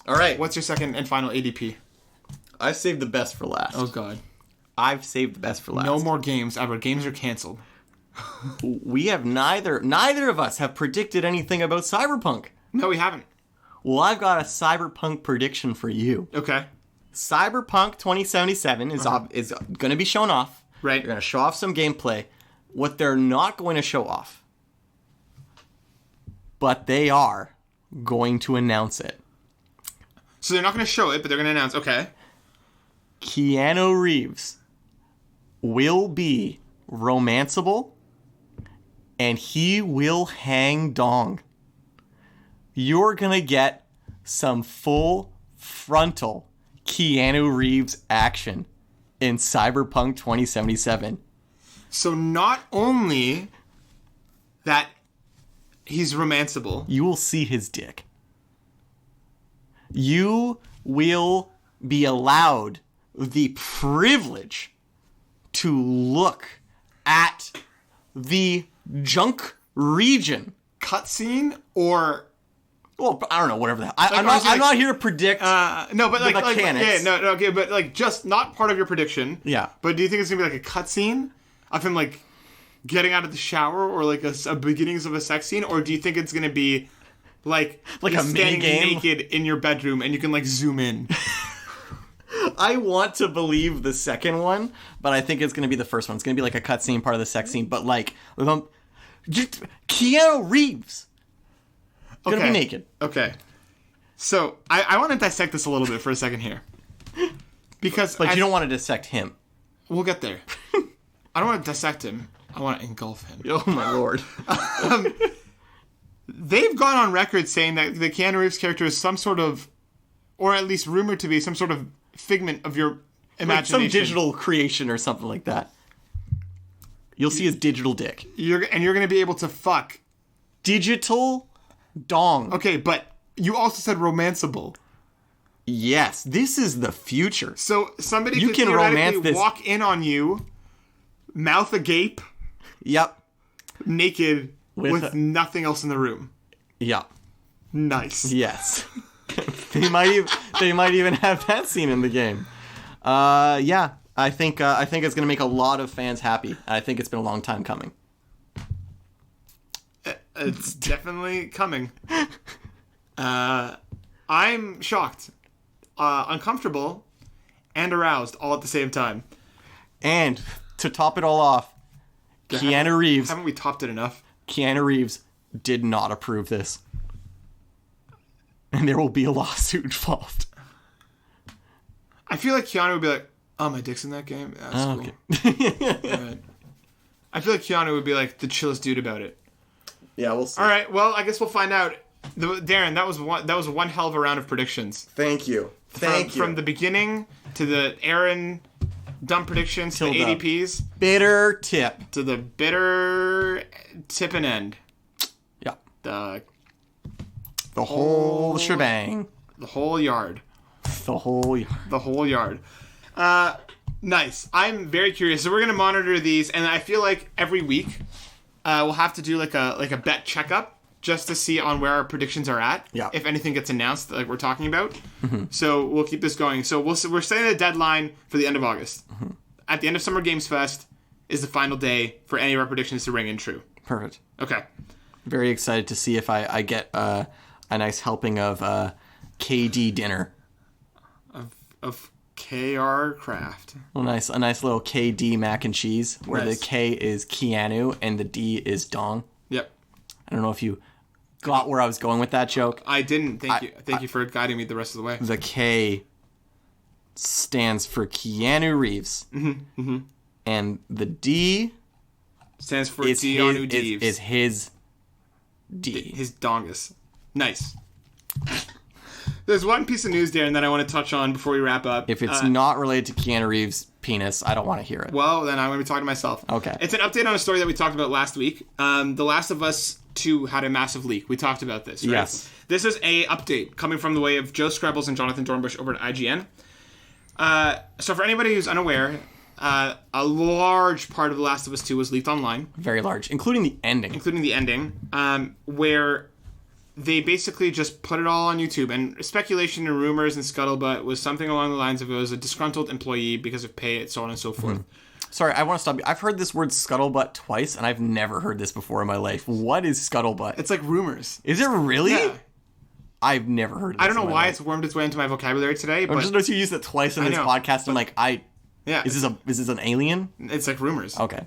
B: All right.
A: What's your second and final ADP?
B: I've saved the best for last.
A: Oh, God.
B: I've saved the best for last.
A: No more games ever. Games are canceled.
B: We have neither of us have predicted anything about Cyberpunk.
A: No, we haven't.
B: Well, I've got a Cyberpunk prediction for you.
A: Okay.
B: Cyberpunk 2077 is going to be shown off.
A: Right.
B: They're going to show off some gameplay. What they're not going to show off, but they are going to announce it.
A: So they're not going to show it, but they're going to announce. Okay.
B: Keanu Reeves will be romanceable, and he will hang dong. You're going to get some full frontal Keanu Reeves action in Cyberpunk 2077.
A: So not only that he's romanceable.
B: You will see his dick. You will be allowed the privilege to look at the junk region.
A: Cutscene or...
B: Well, I don't know, whatever the hell. I'm not here to predict
A: no, but
B: the mechanics.
A: Okay, but like just not part of your prediction.
B: Yeah.
A: But do you think it's gonna be like a cutscene of him like getting out of the shower or like a beginnings of a sex scene, or do you think it's gonna be like
B: a mini game
A: naked in your bedroom and you can like zoom in?
B: I want to believe the second one, but I think it's gonna be the first one. It's gonna be like a cutscene, part of the sex scene, but like Keanu Reeves. Gonna be naked.
A: Okay. So, I want to dissect this a little bit for a second here. Because...
B: But you don't want to dissect him.
A: We'll get there. I don't want to dissect him. I want to engulf him.
B: Oh, my lord.
A: They've gone on record saying that the Keanu Reeves character is some sort of... Or at least rumored to be some sort of figment of your imagination.
B: Like some digital creation or something like that. You'll see his digital dick.
A: You're going to be able to fuck...
B: Digital... dong.
A: Okay, but you also said romanceable.
B: Yes, this is the future.
A: So somebody could theoretically walk in on you, mouth agape.
B: Yep.
A: Naked with nothing else in the room.
B: Yep.
A: Nice.
B: Yes. they might even have that scene in the game. Yeah. I think it's gonna make a lot of fans happy. I think it's been a long time coming.
A: It's definitely coming. I'm shocked, uncomfortable, and aroused all at the same time.
B: And to top it all off, Keanu Reeves...
A: Haven't we topped it enough?
B: Keanu Reeves did not approve this. And there will be a lawsuit involved.
A: I feel like Keanu would be like, oh, my dick's in that game? That's cool.
B: Okay.
A: All right. I feel like Keanu would be like the chillest dude about it.
B: Yeah, we'll see.
A: All right, well, I guess we'll find out. Darren, that was one hell of a round of predictions.
B: Thank you.
A: From the beginning to the Aaron dumb predictions to the ADPs.
B: Bitter tip.
A: To the bitter tip and end.
B: Yeah.
A: The
B: whole shebang.
A: The whole yard.
B: The whole yard.
A: Nice. I'm very curious. So we're going to monitor these, and I feel like every week... we'll have to do like a bet checkup just to see on where our predictions are at.
B: Yeah.
A: If anything gets announced, like we're talking about. Mm-hmm. So we'll keep this going. So we're setting a deadline for the end of August. Mm-hmm. At the end of Summer Games Fest is the final day for any of our predictions to ring in true.
B: Perfect.
A: Okay.
B: Very excited to see if I get a nice helping of KD dinner.
A: Of KR Craft.
B: A nice little KD mac and cheese where
A: nice.
B: The K is Keanu and the D is Dong.
A: Yep.
B: I don't know if you got where I was going with that joke.
A: I didn't. Thank you for guiding me the rest of the way.
B: The K stands for Keanu Reeves.
A: Mm-hmm. Mm-hmm.
B: And the D
A: stands for Keanu Reeves.
B: Is his D.
A: His dongus. Nice. There's one piece of news, Darren, that I want to touch on before we wrap up.
B: If it's not related to Keanu Reeves' penis, I don't want to hear it.
A: Well, then I'm going to be talking to myself.
B: Okay.
A: It's an update on a story that we talked about last week. The Last of Us 2 had a massive leak. We talked about this, right?
B: Yes.
A: This is a update coming from the way of Joe Screbbles and Jonathan Dornbush over at IGN. So for anybody who's unaware, a large part of The Last of Us 2 was leaked online.
B: Very large, including the ending.
A: Where they basically just put it all on YouTube. And speculation and rumors and scuttlebutt was something along the lines of it was a disgruntled employee because of pay, so on and so forth.
B: Sorry, I want to stop you. I've heard this word scuttlebutt twice, and I've never heard this before in my life. What is scuttlebutt?
A: It's like rumors.
B: Is it really?
A: Yeah.
B: I've never heard of this.
A: I don't know why it's wormed its way into my vocabulary today, but...
B: I just noticed you used it twice in this podcast, and
A: yeah.
B: Is this an alien?
A: It's like rumors.
B: Okay.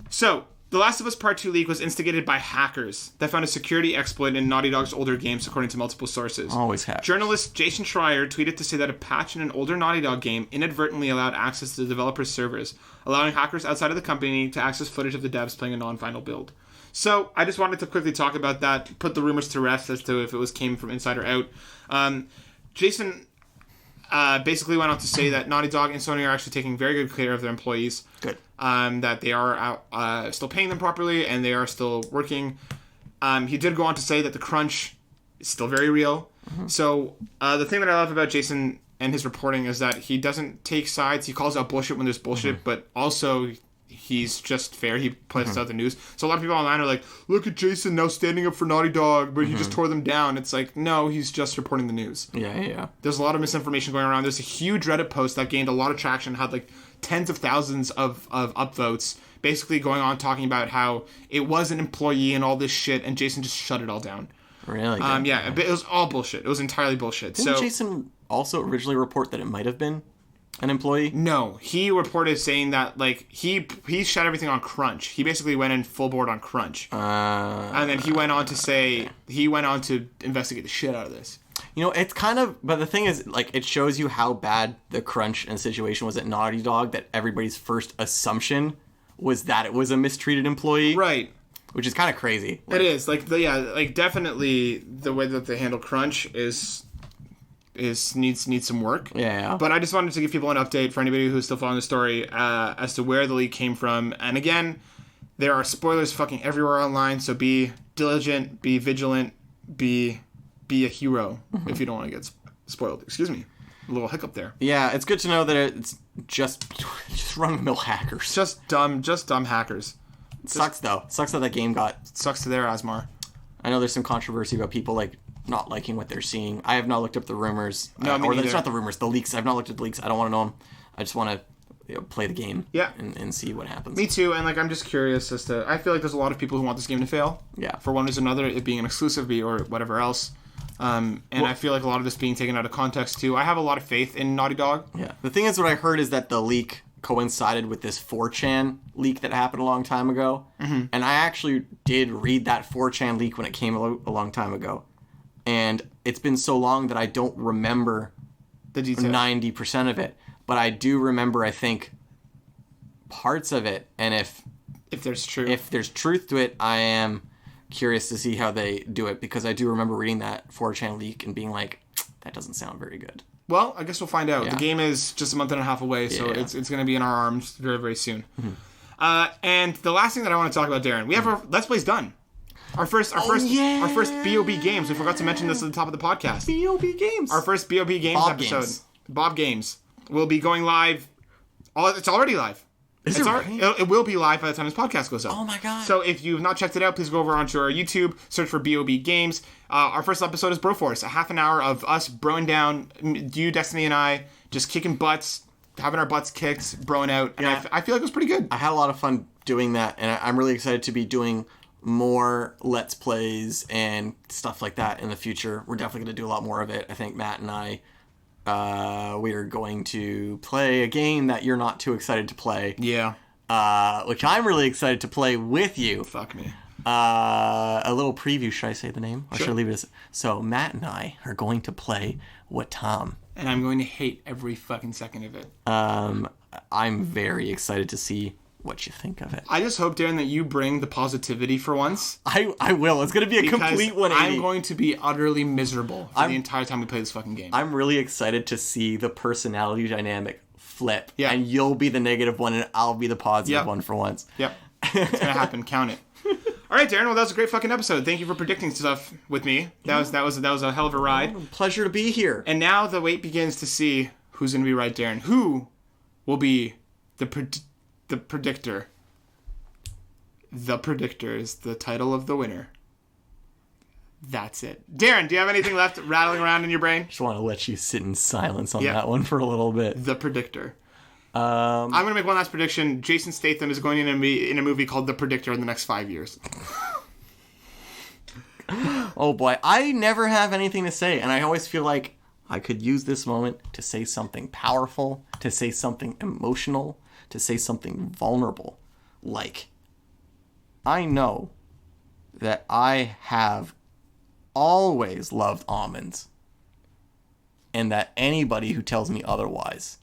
A: So, The Last of Us Part 2 leak was instigated by hackers that found a security exploit in Naughty Dog's older games, according to multiple sources.
B: Always hackers.
A: Journalist Jason Schreier tweeted to say that a patch in an older Naughty Dog game inadvertently allowed access to the developer's servers, allowing hackers outside of the company to access footage of the devs playing a non-final build. So, I just wanted to quickly talk about that, put the rumors to rest as to if it came from inside or out. Jason basically went on to say that Naughty Dog and Sony are actually taking very good care of their employees.
B: Good.
A: That they are still paying them properly and they are still working. He did go on to say that the crunch is still very real. Mm-hmm. So, the thing that I love about Jason and his reporting is that he doesn't take sides. He calls out bullshit when there's bullshit, but also... he's just fair. He puts out the news. So a lot of people online are like, look at Jason now standing up for Naughty Dog, but he just tore them down. It's like, no, he's just reporting the news.
B: Yeah.
A: There's a lot of misinformation going around. There's a huge Reddit post that gained a lot of traction, had like tens of thousands of upvotes, basically going on talking about how it was an employee and all this shit, and Jason just shut it all down.
B: Really?
A: Yeah, it was all bullshit. It was entirely bullshit.
B: Didn't Jason also originally report that it might have been an employee?
A: No, he reported saying that like he shut everything on crunch. He basically went in full board on crunch, and then he went on to say he went on to investigate the shit out of this.
B: You know, it's kind of, but the thing is, like, it shows you how bad the crunch and situation was at Naughty Dog. That everybody's first assumption was that it was a mistreated employee,
A: right?
B: Which is kind of crazy.
A: It is definitely the way that they handle crunch needs some work.
B: Yeah.
A: But I just wanted to give people an update for anybody who's still following the story as to where the leak came from. And again, there are spoilers fucking everywhere online, so be diligent, be vigilant, be a hero if you don't want to get spoiled. Excuse me. A little hiccup there.
B: Yeah, it's good to know that it's just run-of-the-mill hackers.
A: Just dumb hackers.
B: Sucks though. Sucks that game got...
A: Sucks to their Asmar.
B: I know there's some controversy about people like not liking what they're seeing. I have not looked up the rumors.
A: No, me neither.
B: It's not the rumors, the leaks. I've not looked at the leaks. I don't want to know them. I just want to play the game.
A: Yeah.
B: And see what happens.
A: Me too. And like I'm just curious as to. I feel like there's a lot of people who want this game to fail.
B: Yeah.
A: For one reason or another, it being an exclusive or whatever else. I feel like a lot of this being taken out of context too. I have a lot of faith in Naughty Dog.
B: Yeah. The thing is, what I heard is that the leak coincided with this 4chan leak that happened a long time ago. Mm-hmm. And I actually did read that 4chan leak when it came a long time ago. And it's been so long that I don't remember
A: the detail.
B: 90% of it. But I do remember, I think, parts of it. And if there's truth to it, I am curious to see how they do it. Because I do remember reading that 4chan leak and being like, that doesn't sound very good.
A: Well, I guess we'll find out. Yeah. The game is just a month and a half away, so it's going to be in our arms very, very soon. Mm-hmm. And the last thing that I want to talk about, Darren, we have our Let's Plays done. Our first BOB games. We forgot to mention this at the top of the podcast.
B: BOB games.
A: Our first BOB games episode. Bob Games will be going live. It's already live. It will be live by the time this podcast goes up.
B: Oh my god.
A: So if you've not checked it out, please go over onto our YouTube, search for BOB Games. Our first episode is Broforce, a half an hour of us broing down, you, Destiny, and I, just kicking butts, having our butts kicked, broing out. And I feel like it was pretty good.
B: I had a lot of fun doing that, and I'm really excited to be doing more Let's Plays and stuff like that in the future. We're definitely going to do a lot more of it. I think Matt and I, we are going to play a game that you're not too excited to play.
A: Yeah.
B: Which I'm really excited to play with you.
A: Fuck me.
B: A little preview. Should I say the name? Or
A: sure.
B: should I leave it as... So Matt and I are going to play Watam.
A: And I'm going to hate every fucking second of it.
B: I'm very excited to see what you think of it.
A: I just hope, Darren, that you bring the positivity for once.
B: I will. It's going to be a complete 180.
A: I'm going to be utterly miserable for the entire time we play this fucking game.
B: I'm really excited to see the personality dynamic flip.
A: Yeah.
B: And you'll be the negative one and I'll be the positive one for once.
A: Yep. It's going to happen. Count it. All right, Darren. Well, that was a great fucking episode. Thank you for predicting stuff with me. That was a hell of a ride.
B: Pleasure to be here.
A: And now the wait begins to see who's going to be right, Darren. Who will be the predictor. The Predictor is the title of the winner. That's it. Darren, do you have anything left rattling around in your brain?
B: Just want to let you sit in silence on that one for a little bit.
A: The Predictor. I'm going to make one last prediction. Jason Statham is going in a movie called The Predictor in the next 5 years.
B: Oh boy, I never have anything to say, and I always feel like I could use this moment to say something powerful, to say something emotional, to say something vulnerable. Like, I know that I have always loved almonds, and that anybody who tells me otherwise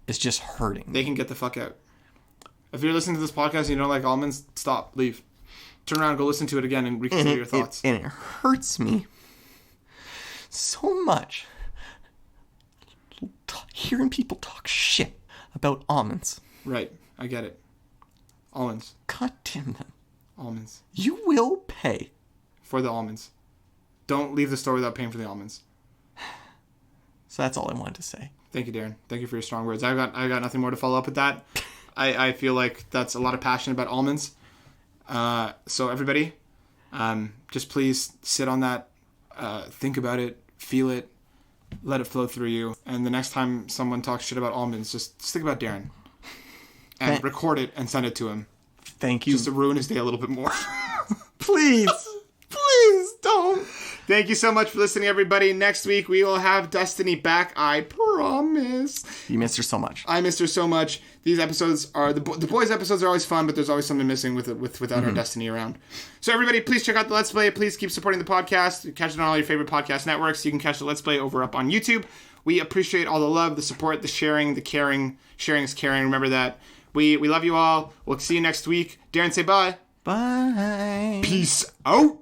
B: is just hurting.
A: They can get the fuck out. If you're listening to this podcast and you don't like almonds, stop, leave. Turn around, go listen to it again, and reconsider your thoughts.
B: And it hurts me so much hearing people talk shit about almonds.
A: Right, I get it. Almonds.
B: God damn them.
A: Almonds.
B: You will pay
A: for the almonds. Don't leave the store without paying for the almonds.
B: So that's all I wanted to say.
A: Thank you, Darren. Thank you for your strong words. I got nothing more to follow up with that. I feel like that's a lot of passion about almonds. So everybody, just please sit on that, think about it, feel it, let it flow through you. And the next time someone talks shit about almonds, just think about Darren and record it and send it to him.
B: Thank you.
A: Just to ruin his day a little bit more.
B: Please. Please don't.
A: Thank you so much for listening, everybody. Next week, we will have Destiny back. I promise.
B: You missed her so much.
A: I missed her so much. These episodes are... The boys' episodes are always fun, but there's always something missing without our Destiny around. So, everybody, please check out the Let's Play. Please keep supporting the podcast. Catch it on all your favorite podcast networks. You can catch the Let's Play up on YouTube. We appreciate all the love, the support, the sharing, the caring. Sharing is caring. Remember that. We love you all. We'll see you next week. Darren, say bye.
B: Bye.
A: Peace out.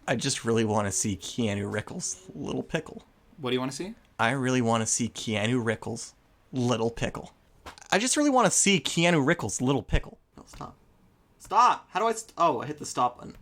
B: I just really want to see Keanu Rickles' Little Pickle.
A: What do you want to see?
B: I really want to see Keanu Rickles' Little Pickle. I just really want to see Keanu Rickles' Little Pickle. No, stop. Stop! How do I... I hit the stop button.